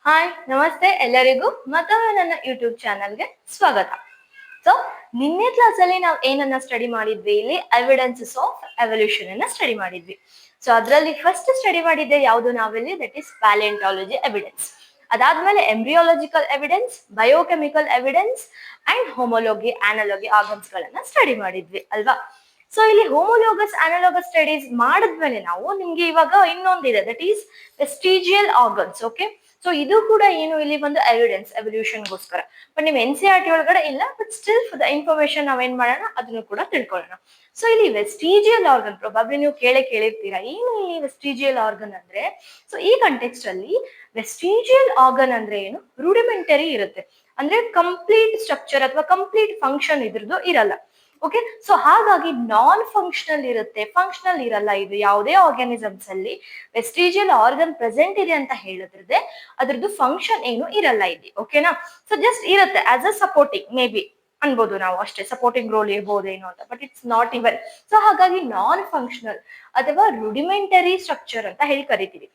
Hi ನಮಸ್ತೆ ಎಲ್ಲರಿಗೂ ಮತ್ತೊಮ್ಮೆ ನನ್ನ ಯೂಟ್ಯೂಬ್ ಚಾನಲ್ಗೆ ಸ್ವಾಗತ. ಸೊ ನಿನ್ನೆ ಕ್ಲಾಸ್ ಅಲ್ಲಿ ನಾವು ಏನನ್ನ ಸ್ಟಡಿ ಮಾಡಿದ್ವಿ, ಇಲ್ಲಿ ಎವಿಡೆನ್ಸಸ್ ಆಫ್ ಎವಲ್ಯೂಷನ್ ಅನ್ನ ಸ್ಟಡಿ ಮಾಡಿದ್ವಿ. ಸೊ ಅದರಲ್ಲಿ ಫಸ್ಟ್ ಸ್ಟಡಿ ಮಾಡಿದ್ದೆ ಯಾವುದು ನಾವಿಲ್ಲಿ, ದಟ್ ಈಸ್ ಪ್ಯಾಲಿಯಂಟಾಲಜಿ ಎವಿಡೆನ್ಸ್. ಅದಾದ್ಮೇಲೆ embryological evidence, biochemical evidence and homology analogy organs ಗಳನ್ನ ಸ್ಟಡಿ ಮಾಡಿದ್ವಿ ಅಲ್ವಾ. ಸೊ ಇಲ್ಲಿ ಹೋಮೋಲೋಗಸ್ ಅನಾಲೋಗಸ್ ಸ್ಟಡೀಸ್ ಮಾಡಿದ್ಮೇಲೆ ನಾವು ನಿಮ್ಗೆ ಇವಾಗ ಇನ್ನೊಂದಿದೆ, that is vestigial organs. Okay, so ಇದು ಕೂಡ ಏನು, ಇಲ್ಲಿ ಒಂದು ಎವಿಡೆನ್ಸ್ ಎವಲ್ಯೂಷನ್ಗೋಸ್ಕರ. ಬಟ್ ನಿಮ್ NCERT ಒಳಗಡೆ ಇಲ್ಲ, but still for the information ನಾವೇನ್ ಮಾಡೋಣ, ಅದನ್ನು ಕೂಡ ತಿಳ್ಕೊಳ್ಳೋಣ. ಸೊ ಇಲ್ಲಿ ವೆಸ್ಟಿಜಿಯಲ್ ಆರ್ಗನ್ ಪ್ರೊಬಾಬ್ಲಿ ನೀವು ಕೇಳಿರ್ತೀರಾ, ಏನು ಇಲ್ಲಿ ವೆಸ್ಟಿಜಿಯಲ್ ಆರ್ಗನ್ ಅಂದ್ರೆ. ಸೊ ಈ ಕಂಟೆಕ್ಸ್ಟ್ ಅಲ್ಲಿ ವೆಸ್ಟಿಜಿಯಲ್ ಆರ್ಗನ್ ಅಂದ್ರೆ ಏನು, ರೂಡಿಮೆಂಟರಿ ಇರುತ್ತೆ, ಅಂದ್ರೆ ಕಂಪ್ಲೀಟ್ ಸ್ಟ್ರಕ್ಚರ್ ಅಥವಾ ಕಂಪ್ಲೀಟ್ ಫಂಕ್ಷನ್ ಇದ್ರದ್ದು ಇರಲ್ಲ. ಓಕೆ, ಸೊ ಹಾಗಾಗಿ ನಾನ್ ಫಂಕ್ಷನಲ್ ಇರುತ್ತೆ, ಫಂಕ್ಷನಲ್ ಇರಲ್ಲ. ಇದು ಯಾವುದೇ ಆರ್ಗ್ಯಾನಿಸಮ್ಸ್ ಅಲ್ಲಿ ವೆಸ್ಟಿಜಿಯಲ್ ಆರ್ಗನ್ ಪ್ರೆಸೆಂಟ್ ಇದೆ ಅಂತ ಹೇಳಿದ್ರೆ ಅದ್ರದ್ದು ಫಂಕ್ಷನ್ ಏನು ಇರಲ್ಲ ಇಲ್ಲಿ. ಓಕೆನಾ, ಸೊ ಜಸ್ಟ್ ಇರುತ್ತೆ as a supporting, may be ಅನ್ಬೋದು ನಾವು ಅಷ್ಟೇ, ಸಪೋರ್ಟಿಂಗ್ ರೋಲ್ ಇರ್ಬೋದೇನೋ ಅಂತ, but it's not even. So ಹಾಗಾಗಿ ನಾನ್ ಫಂಕ್ಷನಲ್ ಅಥವಾ ರುಡಿಮೆಂಟರಿ ಸ್ಟ್ರಕ್ಚರ್ ಅಂತ ಹೇಳಿ ಕರಿತೀವಿ.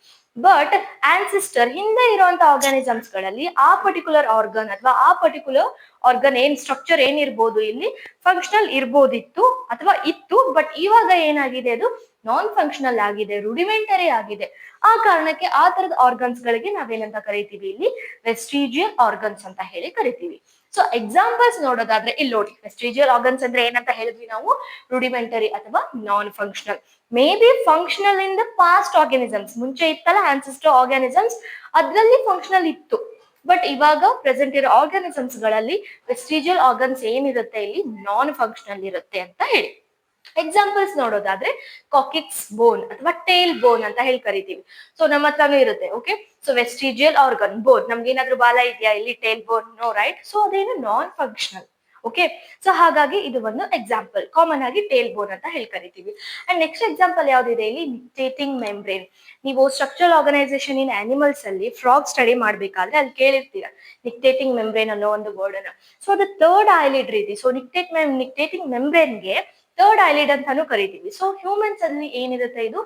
ಬಟ್ ಆನ್ಸಿಸ್ಟರ್ ಹಿಂದೆ ಇರುವಂತ ಆರ್ಗಾನಿಸಮ್ಸ್ ಗಳಲ್ಲಿ ಆ ಪರ್ಟಿಕ್ಯುಲರ್ ಆರ್ಗನ್ ಅಥವಾ ಆ ಪರ್ಟಿಕ್ಯುಲರ್ ಆರ್ಗನ್ ಏನ್ ಸ್ಟ್ರಕ್ಚರ್ ಏನಿರ್ಬೋದು ಇಲ್ಲಿ ಫಂಕ್ಷನಲ್ ಇರ್ಬೋದಿತ್ತು ಅಥವಾ ಇತ್ತು. ಬಟ್ ಇವಾಗ ಏನಾಗಿದೆ, ಅದು ನಾನ್ ಫಂಕ್ಷನಲ್ ಆಗಿದೆ, ರುಡಿಮೆಂಟರಿ ಆಗಿದೆ. ಆ ಕಾರಣಕ್ಕೆ ಆ ತರದ ಆರ್ಗನ್ಸ್ ಗಳಿಗೆ ನಾವೇನಂತ ಕರಿತೀವಿ, ಇಲ್ಲಿ ವೆಸ್ಟಿಜಿಯಲ್ ಆರ್ಗನ್ಸ್ ಅಂತ ಹೇಳಿ ಕರಿತೀವಿ. ಸೊ ಎಕ್ಸಾಂಪಲ್ಸ್ ನೋಡೋದಾದ್ರೆ ಇಲ್ಲಿ ನೋಡಿ, ವೆಸ್ಟಿಜಿಯಲ್ ಆರ್ಗನ್ಸ್ ಅಂದ್ರೆ ಏನಂತ ಹೇಳಿದ್ವಿ ನಾವು, ರುಡಿಮೆಂಟರಿ ಅಥವಾ ನಾನ್ functional. May be functional in the past organisms, ಮುಂಚೆ ಇತ್ತಲ್ಲ ಆನ್ಸಿಸ್ಟರ್ ಆರ್ಗಾನಿಸಮ್ಸ್, ಅದ್ರಲ್ಲಿ ಫಂಕ್ಷನಲ್ ಇತ್ತು. ಬಟ್ ಇವಾಗ ಪ್ರೆಸೆಂಟ್ ಇರೋ ಆರ್ಗಾನಿಸಮ್ಸ್ ಗಳಲ್ಲಿ ವೆಸ್ಟಿಜಿಯಲ್ ಆರ್ಗನ್ಸ್ ಏನಿರುತ್ತೆ ಇಲ್ಲಿ ನಾನ್ ಫಂಕ್ಷನಲ್ ಇರುತ್ತೆ ಅಂತ ಹೇಳಿ. ಎಕ್ಸಾಂಪಲ್ಸ್ ನೋಡೋದಾದ್ರೆ ಕಾಕಿಕ್ಸ್ ಬೋನ್ ಅಥವಾ ಟೇಲ್ ಬೋನ್ ಅಂತ ಹೇಳಿ ಕರಿತೀವಿ. ಸೊ ನಮ್ಮ ಹತ್ರನೂ ಇರುತ್ತೆ. ಓಕೆ, ಸೊ ವೆಸ್ಟಿಜಿಯಲ್ ಆರ್ಗನ್ ಬೋನ್, ನಮ್ಗೆ ಏನಾದ್ರೂ ಬಾಲ ಇದೆಯಾ ಇಲ್ಲಿ, ಟೇಲ್ ಬೋನ್ ನೋ, ರೈಟ್. ಸೊ ಅದೇನು ನಾನ್ ಫಂಕ್ಷನಲ್. ಓಕೆ, ಸೊ ಹಾಗಾಗಿ ಇದು ಒಂದು ಎಕ್ಸಾಂಪಲ್, ಕಾಮನ್ ಆಗಿ ಟೇಲ್ ಬೋನ್ ಅಂತ ಹೇಳಿ ಕರಿತೀವಿ. ಅಂಡ್ ನೆಕ್ಸ್ಟ್ ಎಕ್ಸಾಂಪಲ್ ಯಾವ್ದಿದೆ ಇಲ್ಲಿ, ನಿಕ್ಟೇಟಿಂಗ್ ಮೆಂಬ್ರೇನ್. ನೀವು ಸ್ಟ್ರಕ್ಚರಲ್ ಆರ್ಗನೈಸೇಷನ್ ಇನ್ ಅನಿಮಲ್ಸ್ ಅಲ್ಲಿ ಫ್ರಾಗ್ ಸ್ಟಡಿ ಮಾಡ್ಬೇಕಾದ್ರೆ ಅಲ್ಲಿ ಕೇಳಿರ್ತೀರಾ ನಿಕ್ಟೇಟಿಂಗ್ ಮೆಂಬ್ರೇನ್ ಅನ್ನೋ ಒಂದು ವರ್ಡ್ ಅನ್ನ. ಸೊ ಅದು ಥರ್ಡ್ ಐಲಿಡ್ ರೀತಿ. ಸೊ ನಿಕ್ಟೇಟಿಂಗ್ ಮೆಂಬ್ರೇನ್ಗೆ ಥರ್ಡ್ ಐಲಿಡ್ ಅಂತಾನು ಕರಿತೀವಿ. ಸೊ ಹ್ಯೂಮನ್ಸ್ ಅಲ್ಲಿ ಏನಿರುತ್ತೆ, ಇದು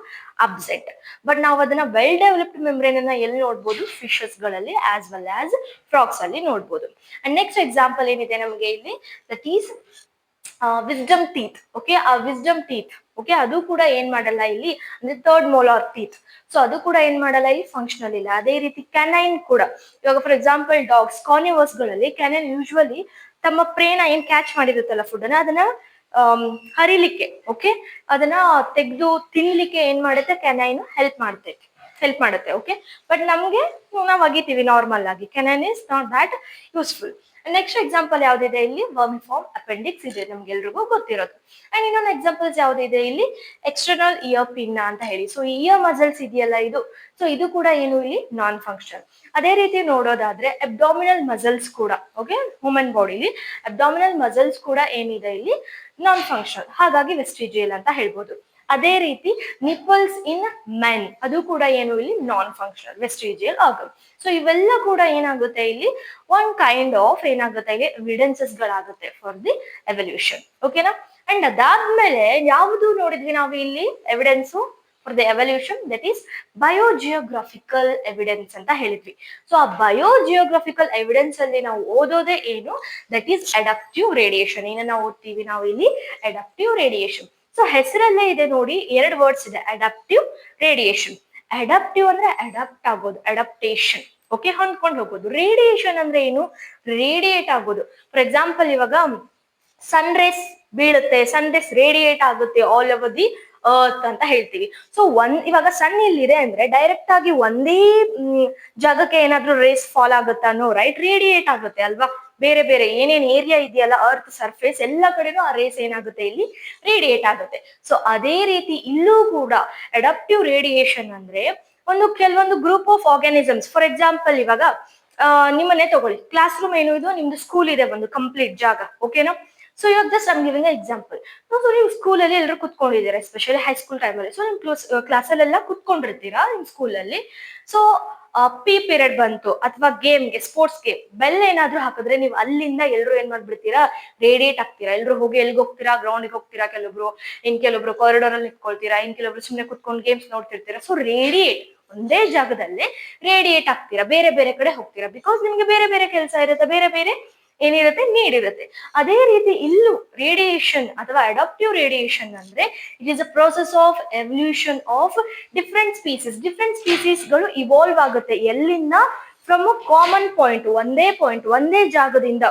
ಅಬ್ಸೆಂಟ್. ಬಟ್ ನಾವು ಅದನ್ನ ವೆಲ್ ಡೆವಲಪ್ಡ್ ಮೆಂಬ್ರೇನ್ ಅನ್ನ ಎಲ್ಲಿ ನೋಡ್ಬೋದು, ಫಿಶಸ್ ಗಳಲ್ಲಿ ಆಸ್ ವೆಲ್ ಆಸ್ ಫ್ರಾಕ್ಸ್ ಅಲ್ಲಿ ನೋಡ್ಬೋದು. ಅಂಡ್ ನೆಕ್ಸ್ಟ್ ಎಕ್ಸಾಂಪಲ್ ಏನಿದೆ ನಮಗೆ ಇಲ್ಲಿ, that is wisdom teeth. Okay, ಆ ವಿಸ್ಡಮ್ ಟೀತ್, ಓಕೆ, ಅದು ಕೂಡ ಏನ್ ಮಾಡಲ್ಲ ಇಲ್ಲಿ, ಅಂದ್ರೆ ಥರ್ಡ್ ಮೋಲಾರ್ ಟೀತ್. ಸೊ ಅದು ಕೂಡ ಏನ್ ಮಾಡಲ್ಲ ಇಲ್ಲಿ, ಫಂಕ್ಷನಲ್ ಇಲ್ಲ. ಅದೇ ರೀತಿ ಕ್ಯಾನೈನ್ ಕೂಡ, ಇವಾಗ ಫಾರ್ ಎಕ್ಸಾಂಪಲ್ ಡಾಗ್ಸ್, ಕಾರ್ನಿವರ್ಸ್ ಗಳಲ್ಲಿ ಕ್ಯಾನೈನ್ ಯೂಶುವಲಿ ತಮ್ಮ ಪ್ರೇನ ಏನ್ ಕ್ಯಾಚ್ ಮಾಡಿರುತ್ತಲ್ಲ ಫುಡ್ ಅನ್ನ, ಅದನ್ನ ಹರಿಲಿಕ್ಕೆ, ಓಕೆ, ಅದನ್ನ ತೆಗೆದು ತಿನ್ಲಿಕ್ಕೆ ಏನ್ ಮಾಡುತ್ತೆ, ಕ್ಯಾನೈನ್ ಹೆಲ್ಪ್ ಮಾಡುತ್ತೆ. ಓಕೆ, ಬಟ್ ನಮ್ಗೆ ನಾವು ಅಗಿತೀವಿ ನಾರ್ಮಲ್ ಆಗಿ, canine is not that useful. Next example ಯಾವ್ದಿದೆ ಇಲ್ಲಿ, ವರ್ಮಿಫಾರ್ಮ್ ಅಪೆಂಡಿಕ್ಸ್ ಇದೆ, ನಮ್ಗೆಲ್ರಿಗೂ ಗೊತ್ತಿರೋದು. ಅಂಡ್ ಇನ್ನೊಂದು ಎಕ್ಸಾಂಪಲ್ಸ್ ಯಾವ್ದಿದೆ ಇಲ್ಲಿ, ಎಕ್ಸ್ಟರ್ನಲ್ ಇಯರ್ ಪಿನ್ನ ಅಂತ ಹೇಳಿ. ಸೊ ಇಯರ್ ಮಸಲ್ಸ್ ಇದೆಯಲ್ಲ ಇದು, ಸೊ ಇದು ಕೂಡ ಏನು ಇಲ್ಲಿ ನಾನ್ ಫಂಕ್ಷನಲ್. ಅದೇ ರೀತಿ ನೋಡೋದಾದ್ರೆ ಅಬ್ಡಾಮಿನಲ್ ಮಸಲ್ಸ್ ಕೂಡ, ಓಕೆ, ಹ್ಯೂಮನ್ ಬಾಡಿಲಿ ಅಬ್ಡಾಮಿನಲ್ ಮಸಲ್ಸ್ ಕೂಡ ಏನಿದೆ ಇಲ್ಲಿ ನಾನ್ ಫಂಕ್ಷನಲ್, ಹಾಗಾಗಿ ವೆಸ್ಟಿಜಿಯಲ್ ಅಂತ ಹೇಳ್ಬೋದು. ಅದೇ ರೀತಿ ನಿಪಲ್ಸ್ ಇನ್ ಮೆನ್, ಅದು ಕೂಡ ಏನು ಇಲ್ಲಿ non functional, vestigial organ. So ಇವೆಲ್ಲ ಕೂಡ ಏನಾಗುತ್ತೆ ಇಲ್ಲಿ, ಒನ್ ಕೈಂಡ್ ಆಫ್ ಏನಾಗುತ್ತೆ ಇಲ್ಲಿ ಎವಿಡೆನ್ಸಸ್ ಗಳಾಗುತ್ತೆ ಫಾರ್ ದಿ ಎವಲ್ಯೂಷನ್. ಓಕೆನಾ. ಅಂಡ್ ಅದಾದ್ಮೇಲೆ ಯಾವುದು ನೋಡಿದ್ವಿ ನಾವು ಇಲ್ಲಿ evidence for the evolution, that is biogeographical evidence ಅಂತ ಹೇಳಿದ್ವಿ. ಸೊ ಆ ಬಯೋಜಿಯೋಗ್ರಫಿಕಲ್ ಎವಿಡೆನ್ಸ್ ಅಲ್ಲಿ ನಾವು ಓದೋದೇ ಏನು, ದಟ್ ಈಸ್ ಅಡಾಪ್ಟಿವ್ ರೇಡಿಯೇಷನ್. ಏನನ್ನ ಓದ್ತೀವಿ ನಾವು ಇಲ್ಲಿ, ಅಡಾಪ್ಟಿವ್ ರೇಡಿಯೇಷನ್. ಸೊ ಹೆಸರಲ್ಲೇ ಇದೆ ನೋಡಿ, ಎರಡು ವರ್ಡ್ಸ್ ಇದೆ, ಅಡಾಪ್ಟಿವ್ ರೇಡಿಯೇಷನ್. ಅಡಾಪ್ಟಿವ್ ಅಂದ್ರೆ ಅಡಾಪ್ಟ್ ಆಗೋದು, ಅಡಾಪ್ಟೇಷನ್, ಓಕೆ, ಹೊಂದ್ಕೊಂಡು ಹೋಗೋದು. ರೇಡಿಯೇಷನ್ ಅಂದ್ರೆ ಏನು, ರೇಡಿಯೇಟ್ ಆಗೋದು. ಫಾರ್ ಎಕ್ಸಾಂಪಲ್ ಇವಾಗ ಸನ್ ರೇಸ್ ಬೀಳುತ್ತೆ, ಸನ್ ರೇಸ್ ರೇಡಿಯೇಟ್ ಆಗುತ್ತೆ ಆಲ್ ಓವರ್ ದಿ ಅರ್ತ್ ಅಂತ ಹೇಳ್ತೀವಿ. ಸೊ ಇವಾಗ ಸನ್ ಇಲ್ಲಿದೆ ಅಂದ್ರೆ ಡೈರೆಕ್ಟ್ ಆಗಿ ಒಂದೇ ಜಾಗಕ್ಕೆ ಏನಾದ್ರೂ ರೇಸ್ ಫಾಲ್ ಆಗುತ್ತಾನೋ, ರೈಟ್, ರೇಡಿಯೇಟ್ ಆಗುತ್ತೆ ಅಲ್ವಾ. ಬೇರೆ ಬೇರೆ ಏನೇನ್ ಏರಿಯಾ ಇದೆಯಲ್ಲ ಅರ್ತ್ ಸರ್ಫೇಸ್ ಎಲ್ಲ ಕಡೆನೂ ಆ ರೇಸ್ ಏನಾಗುತ್ತೆ ಇಲ್ಲಿ ರೇಡಿಯೇಟ್ ಆಗುತ್ತೆ. ಸೊ ಅದೇ ರೀತಿ ಇಲ್ಲೂ ಕೂಡ ಅಡಾಪ್ಟಿವ್ ರೇಡಿಯೇಷನ್ ಅಂದ್ರೆ ಕೆಲವೊಂದು group of organisms. For example ಇವಾಗ ನಿಮ್ಮನ್ನೇ ತಗೊಳ್ಳಿ, ಕ್ಲಾಸ್ ರೂಮ್ ಏನು ಇದು, ನಿಮ್ದು ಸ್ಕೂಲ್ ಇದೆ ಒಂದು ಕಂಪ್ಲೀಟ್ ಜಾಗ, ಓಕೆನಾ. ಸೊ ಇವಾಗ just I'm giving example. So ನೀವು ಸ್ಕೂಲಲ್ಲಿ ಎಲ್ಲರೂ ಕುತ್ಕೊಂಡಿದ್ದೀರಾ, ಎಸ್ಪೆಷಲಿ ಹೈಸ್ಕೂಲ್ ಟೈಮಲ್ಲಿ. ಸೊ ನಿಮ್ ಕ್ಲಾಸಲ್ಲೆಲ್ಲ ಕುತ್ಕೊಂಡಿರ್ತೀರಾ ನಿಮ್ ಸ್ಕೂಲಲ್ಲಿ. ಸೊ ಪಿ ಪೀರಿಯಡ್ ಬಂತು ಅಥವಾ ಗೇಮ್ಗೆ, ಸ್ಪೋರ್ಟ್ಸ್ಗೆ ಬೆಲ್ ಏನಾದ್ರೂ ಹಾಕಿದ್ರೆ ನೀವು ಅಲ್ಲಿಂದ ಎಲ್ಲರೂ ಏನ್ ಮಾಡ್ಬಿಡ್ತೀರಾ, ರೇಡಿಯೇಟ್ ಆಗ್ತೀರಾ. ಎಲ್ರು ಹೋಗಿ ಎಲ್ಗೆ ಹೋಗ್ತೀರಾ, ಗ್ರೌಂಡ್ಗೆ ಹೋಗ್ತೀರಾ, ಕೆಲವೊಬ್ರು ಕಾರಿಡಾರ್ ಅಲ್ಲಿ ನಿಂತ್ಕೊಳ್ತೀರಾ, ಕೆಲವೊಬ್ರು ಸುಮ್ನೆ ಕುತ್ಕೊಂಡು ಗೇಮ್ಸ್ ನೋಡ್ತಿರ್ತೀರಾ. ಸೊ ರೇಡಿಯೇಟ್, ಒಂದೇ ಜಾಗದಲ್ಲಿ ರೇಡಿಯೇಟ್ ಆಗ್ತೀರಾ, ಬೇರೆ ಬೇರೆ ಕಡೆ ಹೋಗ್ತೀರಾ. ಬಿಕಾಸ್ ನಿಮ್ಗೆ ಬೇರೆ ಬೇರೆ ಕೆಲಸ ಇರುತ್ತೆ, ಬೇರೆ ಬೇರೆ ಏನಿರುತ್ತೆ ನೀಡ್ ಇರುತ್ತೆ. ಅದೇ ರೀತಿ ಇಲ್ಲೂ ರೇಡಿಯೇಷನ್ ಅಥವಾ ಅಡಾಪ್ಟಿವ್ ರೇಡಿಯೇಷನ್ ಅಂದ್ರೆ it is a process of evolution of different species. Different ಸ್ಪೀಸೀಸ್ಗಳು ಇವಾಲ್ವ್ ಆಗುತ್ತೆ. ಎಲ್ಲಿಂದ? ಫ್ರಮ್ ಅ ಕಾಮನ್ ಪಾಯಿಂಟ್, ಒಂದೇ ಜಾಗದಿಂದ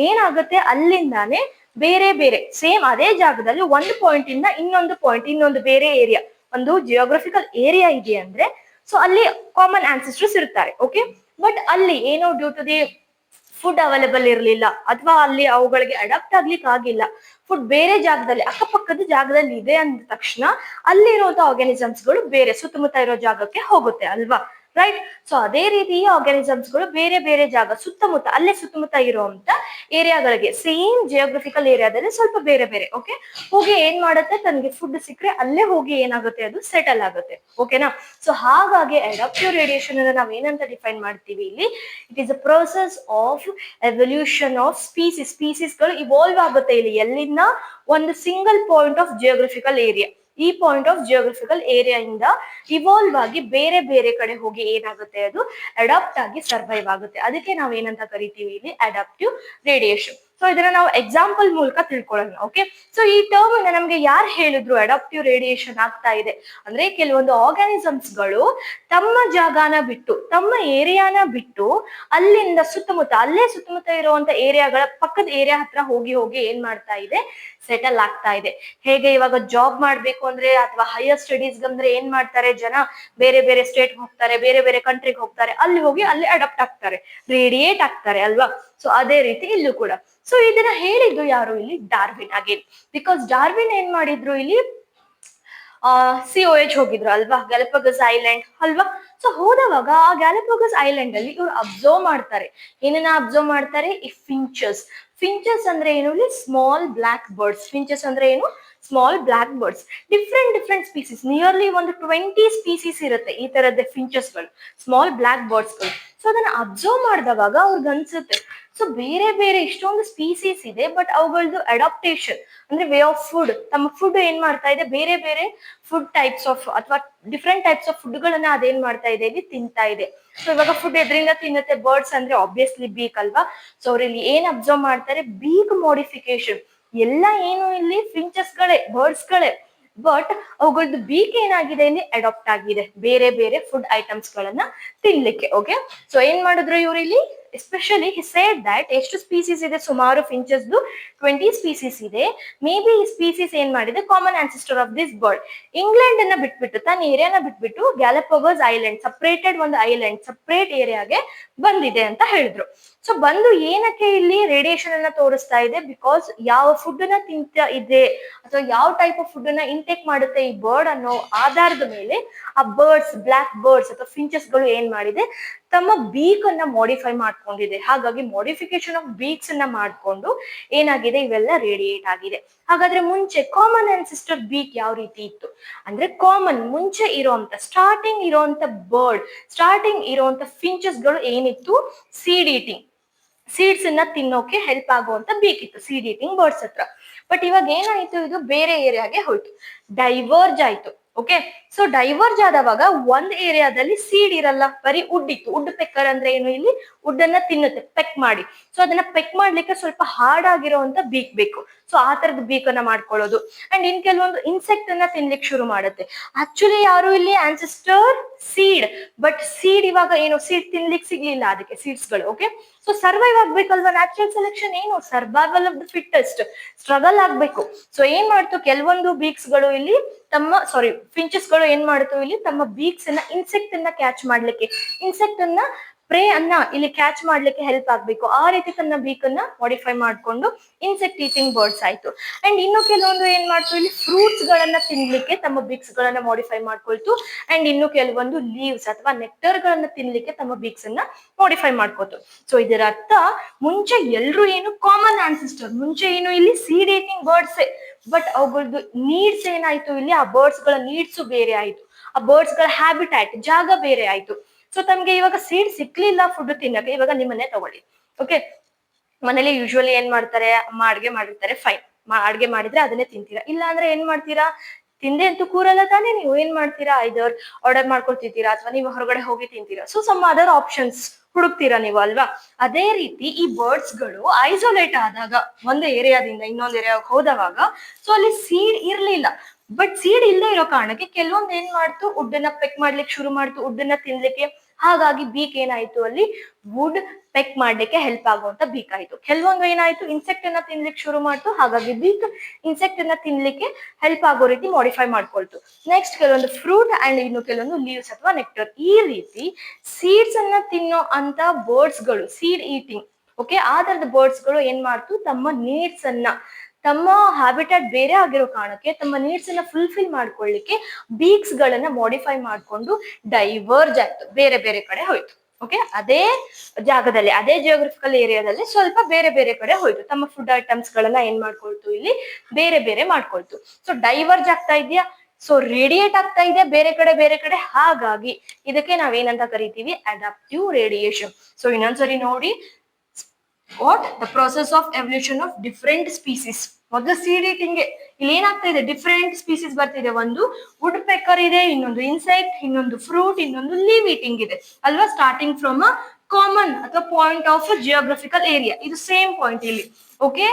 ಏನಾಗುತ್ತೆ, ಅಲ್ಲಿಂದಾನೇ ಬೇರೆ ಬೇರೆ ಸೇಮ್ ಅದೇ ಜಾಗದಲ್ಲಿ ಒಂದು ಪಾಯಿಂಟ್ ಇಂದ ಇನ್ನೊಂದು ಬೇರೆ ಏರಿಯಾ, ಒಂದು ಜಿಯೋಗ್ರಫಿಕಲ್ ಏರಿಯಾ ಇದೆ ಅಂದ್ರೆ ಸೊ ಅಲ್ಲಿ ಕಾಮನ್ ಆನ್ಸಿಸ್ಟರ್ಸ್ ಇರ್ತಾರೆ. ಓಕೆ, ಬಟ್ ಅಲ್ಲಿ ಏನೋ due to the food available ಇರಲಿಲ್ಲ ಅಥವಾ ಅಲ್ಲಿ ಅವುಗಳಿಗೆ ಅಡಾಪ್ಟ್ ಆಗ್ಲಿಕ್ಕೆ ಆಗಿಲ್ಲ, ಫುಡ್ ಬೇರೆ ಜಾಗದಲ್ಲಿ ಅಕ್ಕಪಕ್ಕದ ಜಾಗದಲ್ಲಿ ಇದೆ ಅಂದ ತಕ್ಷಣ ಅಲ್ಲಿರುವಂತಹ ಆರ್ಗ್ಯಾನಿಸಮ್ಸ್ಗಳು ಬೇರೆ ಸುತ್ತಮುತ್ತ ಇರೋ ಜಾಗಕ್ಕೆ ಹೋಗುತ್ತೆ ಅಲ್ವಾ, ರೈಟ್? ಸೊ ಅದೇ ರೀತಿ ಈ ಆರ್ಗ್ಯಾನಿಸಮ್ಸ್ಗಳು ಬೇರೆ ಬೇರೆ ಜಾಗ ಸುತ್ತಮುತ್ತ ಇರುವಂತ ಏರಿಯಾಗಳಿಗೆ, ಸೇಮ್ ಜಿಯೋಗ್ರಫಿಕಲ್ ಏರಿಯಾದಲ್ಲಿ ಸ್ವಲ್ಪ ಬೇರೆ ಬೇರೆ ಓಕೆ ಹೋಗಿ ಏನ್ ಮಾಡುತ್ತೆ, ತನಗೆ ಫುಡ್ ಸಿಕ್ಕರೆ ಅಲ್ಲೇ ಹೋಗಿ ಏನಾಗುತ್ತೆ, ಅದು ಸೆಟಲ್ ಆಗುತ್ತೆ. ಓಕೆನಾ? ಸೊ ಹಾಗಾಗಿ ಅಡಾಪ್ಟಿವ್ ರೇಡಿಯೇಷನ್ ಅನ್ನ ನಾವ್ ಏನಂತ ಡಿಫೈನ್ ಮಾಡ್ತೀವಿ ಇಲ್ಲಿ, it is a process of evolution of ಸ್ಪೀಸೀಸ್ಗಳು ಇವಾಲ್ವ್ ಆಗುತ್ತೆ ಇಲ್ಲಿ ಎಲ್ಲಿಂದ, ಒಂದು single point of geographical area, ಈ ಪಾಯಿಂಟ್ ಆಫ್ ಜಿಯೋಗ್ರಫಿಕಲ್ ಏರಿಯಾ ಇಂದ ಇವಾಲ್ವ್ ಆಗಿ ಬೇರೆ ಬೇರೆ ಕಡೆ ಹೋಗಿ ಏನಾಗುತ್ತೆ, ಅದು ಅಡಾಪ್ಟ್ ಆಗಿ ಸರ್ವೈವ್ ಆಗುತ್ತೆ. ಅದಕ್ಕೆ ನಾವ್ ಏನಂತ ಕರಿತೀವಿ ಇಲ್ಲಿ, ಅಡಾಪ್ಟಿವ್ ರೇಡಿಯೇಷನ್. ಸೊ ಇದನ್ನ ನಾವು ಎಕ್ಸಾಂಪಲ್ ಮೂಲಕ ತಿಳ್ಕೊಳ್ಳೋಣ. ಓಕೆ, ಸೊ ಈ ಟರ್ಮ್ ಅನ್ನ ನಮ್ಗೆ ಯಾರು ಹೇಳಿದ್ರು ಅಡಾಪ್ಟಿವ್ ರೇಡಿಯೇಷನ್ ಆಗ್ತಾ ಇದೆ ಅಂದ್ರೆ, ಕೆಲವೊಂದು ಆರ್ಗ್ಯಾನಿಸಮ್ಸ್ಗಳು ತಮ್ಮ ಜಾಗನ ಬಿಟ್ಟು, ತಮ್ಮ ಏರಿಯಾನ ಬಿಟ್ಟು ಅಲ್ಲಿಂದ ಸುತ್ತಮುತ್ತ ಇರುವಂತ ಏರಿಯಾಗಳ ಪಕ್ಕದ ಏರಿಯಾ ಹತ್ರ ಹೋಗಿ ಏನ್ ಮಾಡ್ತಾ ಇದೆ, ಸೆಟಲ್ ಆಗ್ತಾ ಇದೆ. ಹೇಗೆ ಇವಾಗ ಜಾಬ್ ಮಾಡ್ಬೇಕು ಅಂದ್ರೆ ಅಥವಾ ಹೈಯರ್ ಸ್ಟಡೀಸ್ ಅಂದ್ರೆ ಏನ್ ಮಾಡ್ತಾರೆ ಜನ, ಬೇರೆ ಬೇರೆ ಸ್ಟೇಟ್ ಹೋಗ್ತಾರೆ, ಬೇರೆ ಬೇರೆ ಕಂಟ್ರಿಗೆ ಹೋಗ್ತಾರೆ, ಅಲ್ಲಿ ಹೋಗಿ ಅಲ್ಲಿ ಅಡಾಪ್ಟ್ ಆಗ್ತಾರೆ, ರೇಡಿಯೇಟ್ ಆಗ್ತಾರೆ ಅಲ್ವಾ. ಸೊ ಅದೇ ರೀತಿ ಇಲ್ಲೂ ಕೂಡ. ಸೊ ಇದನ್ನ ಹೇಳಿದ್ದು ಯಾರು ಇಲ್ಲಿ, ಡಾರ್ವಿನ್. ಅಗೇನ್ ಬಿಕಾಸ್ ಡಾರ್ವಿನ್ ಏನ್ ಮಾಡಿದ್ರು ಇಲ್ಲಿ, COH ಹೋಗಿದ್ರು ಅಲ್ವಾ, ಗ್ಯಾಲಪಗೋಸ್ ಐಲ್ಯಾಂಡ್ ಅಲ್ವಾ. ಸೊ ಹೋದವಾಗ ಆ ಗ್ಯಾಲಪಗೋಸ್ ಐಲ್ಯಾಂಡ್ ಅಲ್ಲಿ ಇವ್ರು ಅಬ್ಸರ್ವ್ ಮಾಡ್ತಾರೆ. ಏನನ್ನ ಅಬ್ಸರ್ವ್ ಮಾಡ್ತಾರೆ, ಈ ಫಿಂಚಸ್ ಅಂದ್ರೆ ಏನು ಇಲ್ಲಿ, ಸ್ಮಾಲ್ ಬ್ಲಾಕ್ ಬರ್ಡ್ಸ್. ಫಿಂಚಸ್ ಅಂದ್ರೆ ಏನು, small black birds. Different species, nearly ಒಂದು 20 ಸ್ಪೀಸೀಸ್ ಇರುತ್ತೆ ಈ ತರದ್ದೇ ಫಿಂಚಸ್ಗಳು, ಸ್ಮಾಲ್ ಬ್ಲಾಕ್ ಬರ್ಡ್ಸ್ಗಳು. ಸೊ ಅದನ್ನ ಅಬ್ಸರ್ವ್ ಮಾಡಿದವಾಗ ಅವ್ರಿಗೆ ಅನ್ಸುತ್ತೆ, ಸೊ ಬೇರೆ ಬೇರೆ ಇಷ್ಟೊಂದು ಸ್ಪೀಸೀಸ್ ಇದೆ, ಬಟ್ ಅವುಗಳದ್ದು ಅಡಾಪ್ಟೇಷನ್ ಅಂದ್ರೆ ವೇ ಆಫ್ ಫುಡ್, ತಮ್ಮ ಫುಡ್ ಏನ್ ಮಾಡ್ತಾ ಇದೆ, ಬೇರೆ ಬೇರೆ ಫುಡ್ ಟೈಪ್ಸ್ ಆಫ್ ಅಥವಾ ಡಿಫ್ರೆಂಟ್ ಟೈಪ್ಸ್ ಆಫ್ ಫುಡ್ ಗಳನ್ನ ಅದೇನ್ ಮಾಡ್ತಾ ಇದೆ, ಇಲ್ಲಿ ತಿಂತಾ ಇದೆ. ಸೊ ಇವಾಗ ಫುಡ್ ಎದ್ರಿಂದ ತಿನ್ನುತ್ತೆ, ಬರ್ಡ್ಸ್ ಅಂದ್ರೆ ಆಬ್ವಿಯಸ್ಲಿ ಬೀಕ್ ಅಲ್ವಾ. ಸೊ ಅವ್ರಲ್ಲಿ ಏನ್ ಅಬ್ಸರ್ವ್ ಮಾಡ್ತಾರೆ, ಬೀಕ್ ಮಾಡಿಫಿಕೇಶನ್. ಎಲ್ಲ ಏನು ಇಲ್ಲಿ ಫಿಂಚಸ್ಗಳೇ, ಬರ್ಡ್ಸ್ಗಳೇ, ಬಟ್ ಅವುಗಳದ್ದು ಬೀಕ್ ಏನಾಗಿದೆ, ಇಲ್ಲಿ ಅಡಾಪ್ಟ್ ಆಗಿದೆ ಬೇರೆ ಬೇರೆ ಫುಡ್ ಐಟಮ್ಸ್ ಗಳನ್ನ ತಿನ್ಲಿಕ್ಕೆ. ಓಕೆ, ಸೊ ಏನ್ ಮಾಡಿದ್ರು ಇವ್ರು ಇಲ್ಲಿ, ಎಸ್ಪೆಷಲಿ ಹಿ ಸೇಡ್ ದಟ್ ಎಷ್ಟು ಸ್ಪೀಸೀಸ್ ಇದೆ, ಸುಮಾರು ಫಿಂಚಸ್ದು 20 ಸ್ಪೀಸೀಸ್ ಇದೆ. ಮೇ ಬಿ ಈ ಸ್ಪೀಸೀಸ್ ಏನ್ ಮಾಡಿದೆ, common ancestor of this bird, England ಅನ್ನ ಬಿಟ್ಬಿಟ್ಟು, ತನ್ನ ಏರಿಯಾನ ಬಿಟ್ಬಿಟ್ಟು ಗ್ಯಾಲಪಗೋಸ್ ಐಲ್ಯಾಂಡ್, ಸಪರೇಟೆಡ್ ಒಂದು ಐಲ್ಯಾಂಡ್, ಸಪರೇಟ್ ಏರಿಯಾಗೆ ಬಂದಿದೆ ಅಂತ ಹೇಳಿದ್ರು. ಸೊ ಬಂದು ಏನಕ್ಕೆ ಇಲ್ಲಿ ರೇಡಿಯೇಷನ್ ಅನ್ನ ತೋರಿಸ್ತಾ ಇದೆ, ಬಿಕಾಸ್ ಯಾವ ಫುಡ್ ನ ತಿಂತ ಇದೆ ಅಥವಾ ಯಾವ ಟೈಪ್ ಆಫ್ ಫುಡ್ ನ ಇಂಟೇಕ್ ಮಾಡುತ್ತೆ ಈ ಬರ್ಡ್ ಅನ್ನೋ ಆಧಾರದ ಮೇಲೆ ಆ ಬರ್ಡ್ಸ್, ಬ್ಲಾಕ್ ಬರ್ಡ್ಸ್ ಅಥವಾ ಫಿಂಚಸ್ ಗಳು ಏನ್ ಮಾಡಿದೆ, ತಮ್ಮ ಬೀಕ್ ಅನ್ನ ಮಾಡಿಫೈ ಮಾಡ್ಕೊಂಡಿದೆ. ಹಾಗಾಗಿ ಮಾಡಿಫಿಕೇಶನ್ ಆಫ್ ಬೀಕ್ಸ್ ಅನ್ನ ಮಾಡ್ಕೊಂಡು ಏನಾಗಿದೆ, ಇವೆಲ್ಲ ರೇಡಿಯೇಟ್ ಆಗಿದೆ. ಹಾಗಾದ್ರೆ ಮುಂಚೆ ಕಾಮನ್ ಆನ್ಸಿಸ್ಟರ್ ಬೀಕ್ ಯಾವ ರೀತಿ ಇತ್ತು ಅಂದ್ರೆ, ಕಾಮನ್ ಮುಂಚೆ ಇರುವಂತ ಸ್ಟಾರ್ಟಿಂಗ್ ಇರುವಂತ ಫಿಂಚಸ್ ಗಳು ಏನಿತ್ತು, ಸೀಡ್ ಈಟಿಂಗ್, ಸೀಡ್ಸ್ ಅನ್ನ ತಿನ್ನೋಕೆ ಹೆಲ್ಪ್ ಆಗುವಂತ ಬೀಕ್ ಇತ್ತು ಸೀಡ್ ಈಟಿಂಗ್ ಬರ್ಡ್ಸ್ ಹತ್ರ. ಬಟ್ ಇವಾಗ ಏನಾಯ್ತು, ಇದು ಬೇರೆ ಏರಿಯಾಗೆ ಹೋಯ್ತು, ಡೈವರ್ಜ್ ಆಯ್ತು. ಓಕೆ, ಸೊ ಡೈವರ್ಜ್ ಆದವಾಗ ಒಂದ್ ಏರಿಯಾದಲ್ಲಿ ಸೀಡ್ ಇರಲ್ಲ, ಬರೀ ವುಡ್ ಇತ್ತು. ವುಡ್ ಪೆಕ್ಕರ್ ಅಂದ್ರೆ ಏನು, ಇಲ್ಲಿ ವುಡ್ ಅನ್ನ ತಿನ್ನುತ್ತೆ ಪೆಕ್ ಮಾಡಿ. ಸೊ ಅದನ್ನ ಪೆಕ್ ಮಾಡ್ಲಿಕ್ಕೆ ಸ್ವಲ್ಪ ಹಾರ್ಡ್ ಆಗಿರುವಂತ ಬೀಕ್ ಬೇಕು. ಸೊ ಆ ತರದ ಬೀಕ್ ಅನ್ನ ಮಾಡ್ಕೊಳ್ಳೋದು. ಅಂಡ್ ಇನ್ ಕೆಲವೊಂದು ಇನ್ಸೆಕ್ಟ್ ಅನ್ನ ತಿನ್ಲಿಕ್ಕೆ ಶುರು ಮಾಡುತ್ತೆ. ಆಕ್ಚುಲಿ ಯಾರು ಇಲ್ಲಿ ಆನ್ಸಿಸ್ಟರ್, ಸೀಡ್. ಬಟ್ ಸೀಡ್ ಇವಾಗ ಏನು, ಸೀಡ್ ತಿನ್ಲಿಕ್ಕೆ ಸಿಗ್ಲಿಲ್ಲ ಅದಕ್ಕೆ ಸೀಡ್ಸ್ ಗಳು. ಓಕೆ, ಸೊ ಸರ್ವೈವ್ ಆಗ್ಬೇಕಲ್ವಾ, ನ್ಯಾಚುರಲ್ ಸೆಲೆಕ್ಷನ್ ಏನು, survival of the fittest, struggle ಆಗ್ಬೇಕು. ಸೊ ಏನ್ ಮಾಡ್ತು, ಕೆಲವೊಂದು ಬೀಕ್ಸ್ ಗಳು ಇಲ್ಲಿ ಫಿಂಚಸ್ ಗಳು ಏನ್ ಮಾಡ್ತು, ಇಲ್ಲಿ ತಮ್ಮ ಬೀಕ್ಸ್ ಅನ್ನ ಇನ್ಸೆಕ್ಟ್ ಅನ್ನ ಕ್ಯಾಚ್ ಮಾಡ್ಲಿಕ್ಕೆ, ಇನ್ಸೆಕ್ಟ್ ಅನ್ನ ಪ್ರೇ ಅನ್ನ ಇಲ್ಲಿ ಕ್ಯಾಚ್ ಮಾಡ್ಲಿಕ್ಕೆ ಹೆಲ್ಪ್ ಆಗ್ಬೇಕು. ಆ ರೀತಿ ತನ್ನ ಬೀಕ್ ಅನ್ನ ಮಾಡಿಫೈ ಮಾಡ್ಕೊಂಡು ಇನ್ಸೆಕ್ಟ್ ಈಟಿಂಗ್ ಬರ್ಡ್ಸ್ ಆಯ್ತು. ಅಂಡ್ ಇನ್ನು ಕೆಲವೊಂದು ಏನ್ ಮಾಡ್ತು, ಇಲ್ಲಿ ಫ್ರೂಟ್ಸ್ ಗಳನ್ನ ತಿನ್ಲಿಕ್ಕೆ ತಮ್ಮ ಬೀಕ್ಸ್ ಗಳನ್ನ ಮಾಡಿಫೈ ಮಾಡ್ಕೊಳ್ತು. ಅಂಡ್ ಇನ್ನು ಕೆಲವೊಂದು ಲೀವ್ಸ್ ಅಥವಾ ನೆಕ್ಟರ್ ಗಳನ್ನ ತಿನ್ಲಿಕ್ಕೆ ತಮ್ಮ ಬೀಕ್ಸ್ ಅನ್ನ ಮಾಡಿಫೈ ಮಾಡ್ಕೋತು. ಸೊ ಇದರ ಅರ್ಥ, ಮುಂಚೆ ಎಲ್ರು ಏನು ಕಾಮನ್ ಆನ್ಸಿಸ್ಟರ್, ಮುಂಚೆ ಏನು ಇಲ್ಲಿ ಸೀಡ್ ಈಟಿಂಗ್ ಬರ್ಡ್ಸ್, ಬಟ್ ಅವುಗಳದ್ದು ನೀಡ್ಸ್ ಏನಾಯ್ತು, ಇಲ್ಲಿ ಆ ಬರ್ಡ್ಸ್ ಗಳ ನೀಡ್ಸ್ ಬೇರೆ ಆಯ್ತು, ಆ ಬರ್ಡ್ಸ್ ಗಳ ಹ್ಯಾಬಿಟ್ಯಾಟ್, ಜಾಗ ಬೇರೆ ಆಯ್ತು. ಸೊ ತಮ್ಗೆ ಇವಾಗ ಸೀಡ್ ಸಿಕ್ಲಿಲ್ಲ ಫುಡ್ ತಿನ್ನಕ್ಕೆ, ಇವಾಗ ನಿಮ್ಮನ್ನೇ ತಗೊಳ್ಳಿ. ಓಕೆ, ಮನೇಲಿ ಯೂಶುವಲಿ ಏನ್ ಮಾಡ್ತಾರೆ, ಅಮ್ಮ ಅಡ್ಗೆ ಮಾಡಿರ್ತಾರೆ, ಫೈನ್, ಅಡ್ಗೆ ಮಾಡಿದ್ರೆ ಅದನ್ನೇ ತಿಂತೀರಾ. ಇಲ್ಲ ಅಂದ್ರೆ ಏನ್ ಮಾಡ್ತೀರಾ, ತಿಂದೆ ಅಂತೂ ಕೂರಲ್ಲ ತಾನೇ. ನೀವು ಏನ್ ಮಾಡ್ತೀರಾ, ಐದರ್ ಆರ್ಡರ್ ಮಾಡ್ಕೊಳ್ತಿದ್ದೀರಾ ಅಥವಾ ನೀವು ಹೊರಗಡೆ ಹೋಗಿ ತಿಂತೀರಾ. ಸೊ ಸಮ್ ಅದರ್ ಆಪ್ಷನ್ಸ್ ಹುಡುಕ್ತೀರಾ ನೀವು ಅಲ್ವಾ. ಅದೇ ರೀತಿ ಈ ಬರ್ಡ್ಸ್ ಗಳು ಐಸೋಲೇಟ್ ಆದಾಗ ಒಂದು ಏರಿಯಾದಿಂದ ಇನ್ನೊಂದು ಏರಿಯಾ ಹೋದವಾಗ ಸೊ ಅಲ್ಲಿ ಸೀಡ್ ಇರ್ಲಿಲ್ಲ. ಬಟ್ ಸೀಡ್ ಇಲ್ಲದೆ ಇರೋ ಕಾರಣಕ್ಕೆ ಕೆಲವೊಂದು ಏನ್ ಮಾಡ್ತು, ಉಡ್ಡನ್ನ ಪೆಕ್ ಮಾಡ್ಲಿಕ್ಕೆ ಶುರು ಮಾಡ್ತು, ಉಡ್ಡನ್ನ ತಿನ್ಲಿಕ್ಕೆ. ಹಾಗಾಗಿ ಬೀಕ್ ಏನಾಯ್ತು, ಅಲ್ಲಿ ವುಡ್ ಪೆಕ್ ಮಾಡ್ಲಿಕ್ಕೆ ಹೆಲ್ಪ್ ಆಗುವಂತ ಬೀಕ್ ಆಯ್ತು. ಕೆಲವೊಂದು ಏನಾಯ್ತು, ಇನ್ಸೆಕ್ಟ್ ಅನ್ನ ತಿನ್ಲಿಕ್ಕೆ ಶುರು ಮಾಡ್ತು, ಹಾಗಾಗಿ ಬೀಕ್ ಇನ್ಸೆಕ್ಟ್ ಅನ್ನ ತಿನ್ಲಿಕ್ಕೆ ಹೆಲ್ಪ್ ಆಗೋ ರೀತಿ ಮಾಡಿಫೈ ಮಾಡ್ಕೊಳ್ತು. ನೆಕ್ಸ್ಟ್ ಕೆಲವೊಂದು ಫ್ರೂಟ್ ಅಂಡ್ ಇನ್ನು ಕೆಲವೊಂದು ಲೀವ್ಸ್ ಅಥವಾ ನೆಕ್ಟರ್. ಈ ರೀತಿ ಸೀಡ್ಸ್ ಅನ್ನ ತಿನ್ನೋ ಅಂತ ಬರ್ಡ್ಸ್ ಗಳು, ಸೀಡ್ ಈಟಿಂಗ್ ಓಕೆ, ಆ ತರದ ಬರ್ಡ್ಸ್ ಗಳು ಏನ್ ಮಾಡ್ತು, ತಮ್ಮ ನೀಡ್ಸ್ ಅನ್ನ, ತಮ್ಮ ಹ್ಯಾಬಿಟಾಟ್ ಬೇರೆ ಆಗಿರೋ ಕಾರಣಕ್ಕೆ ತಮ್ಮ ನೀಡ್ಸ್ ಅನ್ನ ಫುಲ್ಫಿಲ್ ಮಾಡ್ಕೊಳ್ಳಿಕ್ಕೆ ಬೀಕ್ಸ್ ಗಳನ್ನ ಮಾಡಿಫೈ ಮಾಡ್ಕೊಂಡು ಡೈವರ್ಜ್ ಆಯ್ತು, ಬೇರೆ ಬೇರೆ ಕಡೆ ಹೋಯ್ತು. ಓಕೆ, ಅದೇ ಜಾಗದಲ್ಲಿ, ಅದೇ ಜಿಯೋಗ್ರಫಿಕಲ್ ಏರಿಯಾದಲ್ಲಿ ಸ್ವಲ್ಪ ಬೇರೆ ಬೇರೆ ಕಡೆ ಹೋಯ್ತು. ತಮ್ಮ ಫುಡ್ ಐಟಮ್ಸ್ ಗಳನ್ನ ಏನ್ ಮಾಡ್ಕೊಳ್ತು, ಇಲ್ಲಿ ಬೇರೆ ಬೇರೆ ಮಾಡ್ಕೊಳ್ತು. ಸೊ ಡೈವರ್ಜ್ ಆಗ್ತಾ ಇದೆಯಾ, ಸೊ ರೇಡಿಯೇಟ್ ಆಗ್ತಾ ಇದೆ ಬೇರೆ ಕಡೆ. ಹಾಗಾಗಿ ಇದಕ್ಕೆ ನಾವೇನಂತ ಕರಿತೀವಿ, ಅಡಾಪ್ಟಿವ್ ರೇಡಿಯೇಷನ್. ಸೊ ಇನ್ನೊಂದ್ಸರಿ ನೋಡಿ, what the process of evolution of different species. ಮೊದಲು ಸೀಡ್ ಈಟಿಂಗ್, ಇಲ್ಲಿ ಏನಾಗ್ತಾ ಇದೆ, ಡಿಫರೆಂಟ್ ಸ್ಪೀಸೀಸ್ ಬರ್ತಿದೆ. ಒಂದು ವುಡ್ ಪೆಕ್ಕರ್ ಇದೆ, ಇನ್ನೊಂದು ಇನ್ಸೆಕ್ಟ್, ಇನ್ನೊಂದು ಫ್ರೂಟ್, ಇನ್ನೊಂದು ಲೀವ್ ಈಟಿಂಗ್ ಇದೆ ಅಲ್ವಾ. ಸ್ಟಾರ್ಟಿಂಗ್ ಫ್ರಮ್ ಅ ಕಾಮನ್ ಅಥವಾ ಪಾಯಿಂಟ್ ಆಫ್ ಜಿಯೋಗ್ರಫಿಕಲ್ ಏರಿಯಾ, ಇದು ಸೇಮ್ ಪಾಯಿಂಟ್ ಇಲ್ಲಿ. Okay,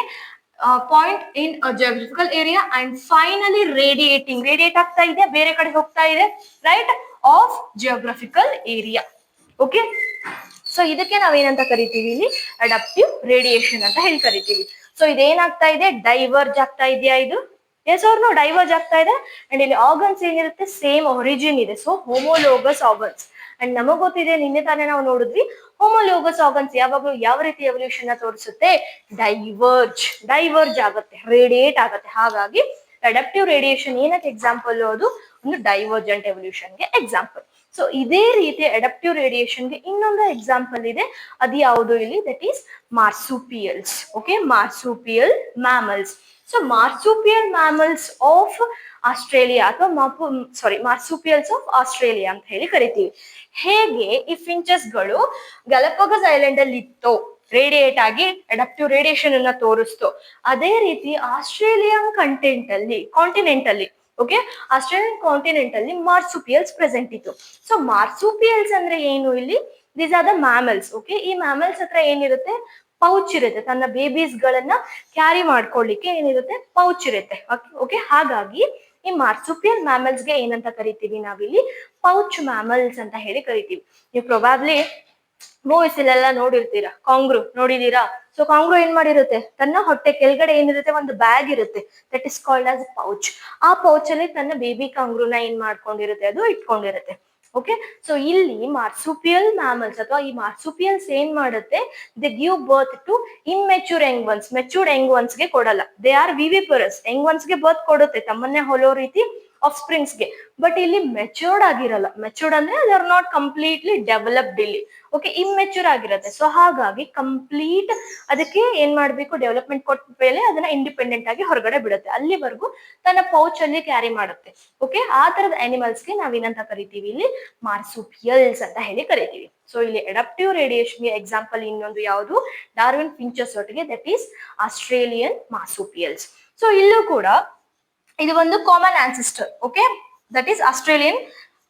point in geographical area and finally radiate ಆಗ್ತಾ ಇದೆ, ಬೇರೆ ಕಡೆ ಹೋಗ್ತಾ ಇದೆ, right, of geographical area. Okay, so ಇದಕ್ಕೆ ನಾವೇನಂತ ಕರಿತೀವಿ, ಇಲ್ಲಿ ಅಡಾಪ್ಟಿವ್ ರೇಡಿಯೇಷನ್ ಅಂತ ಹೇಳಿ ಕರಿತೀವಿ. ಸೊ ಇದೇನಾಗ್ತಾ ಇದೆ, ಡೈವರ್ಜ್ ಆಗ್ತಾ ಇದೆಯಾ ಇದು, ಎಸ್ ಅವ್ರನ್ನು ಡೈವರ್ಜ್ ಆಗ್ತಾ ಇದೆ. ಅಂಡ್ ಇಲ್ಲಿ ಆರ್ಗನ್ಸ್ ಏನಿರುತ್ತೆ, ಸೇಮ್ ಒರಿಜಿನ್ ಇದೆ, ಸೊ ಹೋಮೋಲೋಗಸ್ ಆರ್ಗನ್ಸ್. ಅಂಡ್ ನಮಗ್ ಗೊತ್ತಿದೆ, ನಿನ್ನೆ ತಾನೇ ನಾವು ನೋಡಿದ್ವಿ, ಹೋಮೋಲೋಗಸ್ ಆರ್ಗನ್ಸ್ ಯಾವಾಗಲೂ ಯಾವ ರೀತಿ ಎವಲ್ಯೂಷನ್ ತೋರಿಸುತ್ತೆ, ಡೈವರ್ಜ್ ಆಗುತ್ತೆ, ರೇಡಿಯೇಟ್ ಆಗುತ್ತೆ. ಹಾಗಾಗಿ ಅಡಾಪ್ಟಿವ್ ರೇಡಿಯೇಷನ್ ಏನಕ್ಕೆ ಎಕ್ಸಾಂಪಲ್, ಅದು ಒಂದು ಡೈವರ್ಜೆಂಟ್ ಎವಲ್ಯೂಷನ್ಗೆ ಎಕ್ಸಾಂಪಲ್. ಸೊ ಇದೇ ರೀತಿ ಅಡಾಪ್ಟಿವ್ ರೇಡಿಯೇಷನ್ಗೆ ಇನ್ನೊಂದು ಎಕ್ಸಾಂಪಲ್ ಇದೆ, ಅದು ಯಾವುದು ಇಲ್ಲಿ, that is ಮಾರ್ಸುಪಿಯಲ್ಸ್. Okay, ಮಾರ್ಸುಪಿಯಲ್ mammals. So ಮಾರ್ಸುಪಿಯಲ್ mammals of Australia ಅಥವಾ ಮಾರ್ಸುಪಿಯಲ್ಸ್ ಆಫ್ ಆಸ್ಟ್ರೇಲಿಯಾ ಅಂತ ಹೇಳಿ ಕರಿತೀವಿ. ಹೇಗೆ ಈ ಫಿಂಚಸ್ ಗಳು ಗ್ಯಾಲಪಗೋಸ್ ಐಲ್ಯಾಂಡ್ ಅಲ್ಲಿ ಇತ್ತು, ರೇಡಿಯೇಟ್ ಆಗಿ ಅಡಾಪ್ಟಿವ್ ರೇಡಿಯೇಷನ್ ಅನ್ನ ತೋರಿಸ್ತು, ಅದೇ ರೀತಿ ಆಸ್ಟ್ರೇಲಿಯನ್ ಕಾಂಟಿನೆಂಟ್ ಅಲ್ಲಿ ಓಕೆ, ಆಸ್ಟ್ರೇಲಿಯನ್ ಕಾಂಟಿನೆಂಟ್ ಅಲ್ಲಿ ಮಾರ್ಸುಪಿಯಲ್ಸ್ ಪ್ರೆಸೆಂಟ್ ಇತ್ತು. ಸೊ ಮಾರ್ಸುಪಿಯಲ್ಸ್ ಅಂದ್ರೆ ಏನು, ಇಲ್ಲಿ these are the mammals. Okay, ಈ ಮ್ಯಾಮಲ್ಸ್ ಹತ್ರ ಏನಿರುತ್ತೆ, ಪೌಚ್ ಇರುತ್ತೆ, ತನ್ನ ಬೇಬೀಸ್ ಗಳನ್ನ ಕ್ಯಾರಿ ಮಾಡ್ಕೊಳ್ಳಿಕ್ಕೆ ಏನಿರುತ್ತೆ, ಪೌಚ್ ಇರುತ್ತೆ. ಓಕೆ, ಹಾಗಾಗಿ ಈ ಮಾರ್ಸುಪಿಯಲ್ ಮ್ಯಾಮಲ್ಸ್ ಗೆ ಏನಂತ ಕರಿತೀವಿ, ನಾವಿಲ್ಲಿ ಪೌಚ್ ಮ್ಯಾಮಲ್ಸ್ ಅಂತ ಹೇಳಿ ಕರಿತೀವಿ. ನೀವು ಪ್ರೊಬಾಬ್ಲಿ ಮೂವೀಸ್ ಇಲ್ಲೆಲ್ಲ ನೋಡಿರ್ತೀರಾ, ಕಾಂಗ್ರೂ ನೋಡಿದೀರಾ. ಸೊ ಕಾಂಗ್ರೂ ಏನ್ ಮಾಡಿರುತ್ತೆ, ತನ್ನ ಹೊಟ್ಟೆ ಕೆಳಗಡೆ ಏನಿರುತ್ತೆ, ಒಂದು ಬ್ಯಾಗ್ ಇರುತ್ತೆ, that is called as pouch. ಆ ಪೌಚ್ ಅಲ್ಲಿ ತನ್ನ ಬೇಬಿ ಕಾಂಗ್ರೂನ ಏನ್ ಮಾಡ್ಕೊಂಡಿರುತ್ತೆ, ಅದು ಇಟ್ಕೊಂಡಿರುತ್ತೆ. ಓಕೆ, ಸೊ ಇಲ್ಲಿ ಮಾರ್ಸುಪಿಯಲ್ ಮ್ಯಾಮಲ್ಸ್ ಅಥವಾ ಈ ಮಾರ್ಸುಪಿಯಲ್ಸ್ ಏನ್ ಮಾಡುತ್ತೆ, they give birth to immature young ones. Matured young ones ಗೆ ಕೊಡಲ್ಲ, they are viviparous. Young ones ಗೆ ಬರ್ತ್ ಕೊಡುತ್ತೆ, ತಮ್ಮನ್ನೇ ಹೊಲೋ ರೀತಿ ಆಫ್ ಸ್ಪ್ರಿಂಗ್ಸ್ ಗೆ. ಬಟ್ ಇಲ್ಲಿ ಮೆಚೂರ್ಡ್ ಆಗಿರಲ್ಲ. ಮೆಚೂರ್ಡ್ ಅಂದ್ರೆ they are not completely developed ಇಲ್ಲಿ. ಓಕೆ, ಇಮ್ಮೆಚೂರ್ ಆಗಿರುತ್ತೆ. ಸೊ ಹಾಗಾಗಿ ಕಂಪ್ಲೀಟ್ ಅದಕ್ಕೆ ಏನ್ ಮಾಡ್ಬೇಕು, ಡೆವಲಪ್ಮೆಂಟ್ ಕೊಟ್ಟ ಮೇಲೆ ಅದನ್ನ ಇಂಡಿಪೆಂಡೆಂಟ್ ಆಗಿ ಹೊರಗಡೆ ಬಿಡುತ್ತೆ, ಅಲ್ಲಿವರೆಗೂ ತನ್ನ ಪೌಚ್ ಅಲ್ಲಿ ಕ್ಯಾರಿ ಮಾಡುತ್ತೆ. ಓಕೆ, ಆ ತರದ ಅನಿಮಲ್ಸ್ ಗೆ ನಾವೇನಂತ ಕರಿತೀವಿ, ಇಲ್ಲಿ ಮಾರ್ಸುಪಿಯಲ್ಸ್ ಅಂತ ಹೇಳಿ ಕರಿತೀವಿ. ಸೊ ಇಲ್ಲಿ ಅಡಾಪ್ಟಿವ್ ರೇಡಿಯೇಷನ್ ಎಕ್ಸಾಂಪಲ್ ಇನ್ನೊಂದು ಯಾವುದು, ಡಾರ್ವಿನ್ ಫಿಂಚಸ್ ಒಟ್ಟಿಗೆ, that is Australian marsupials. So ಇಲ್ಲೂ ಕೂಡ ಇದು ಒಂದು common ancestor. Okay, that is Australian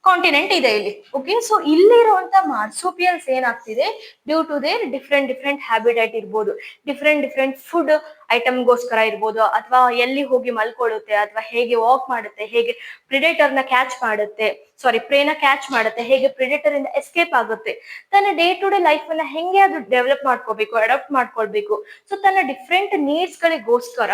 continent ಇದೆ ಇಲ್ಲಿ. ಓಕೆ, ಸೊ ಇಲ್ಲಿರುವಂತ ಮಾರ್ಸುಪಿಯಲ್ಸ್ ಏನಾಗ್ತಿದೆ, due to their different habitat ಇರ್ಬೋದು, ಡಿಫ್ರೆಂಟ್ ಫುಡ್ ಐಟಮ್ಗೋಸ್ಕರ ಇರ್ಬೋದು, ಅಥವಾ ಎಲ್ಲಿ ಹೋಗಿ ಮಲ್ಕೊಳ್ಳುತ್ತೆ, ಅಥವಾ ಹೇಗೆ ವಾಕ್ ಮಾಡುತ್ತೆ, ಹೇಗೆ ಪ್ರಿಡೇಟರ್ನ ಕ್ಯಾಚ್ ಮಾಡುತ್ತೆ, ಪ್ರೇನ ಕ್ಯಾಚ್ ಮಾಡುತ್ತೆ, ಹೇಗೆ ಪ್ರಿಡೇಟರ್ ಇಂದ ಎಸ್ಕೇಪ್ ಆಗುತ್ತೆ, ತನ್ನ ಡೇ ಟು ಡೇ ಲೈಫ್ ಅನ್ನ ಹೆಂಗೆ ಅದು ಡೆವಲಪ್ ಮಾಡ್ಕೋಬೇಕು, ಅಡಾಪ್ಟ್ ಮಾಡ್ಕೊಳ್ಬೇಕು. ಸೊ ತನ್ನ ಡಿಫ್ರೆಂಟ್ ನೀಡ್ಸ್ ಗಳಿಗೋಸ್ಕರ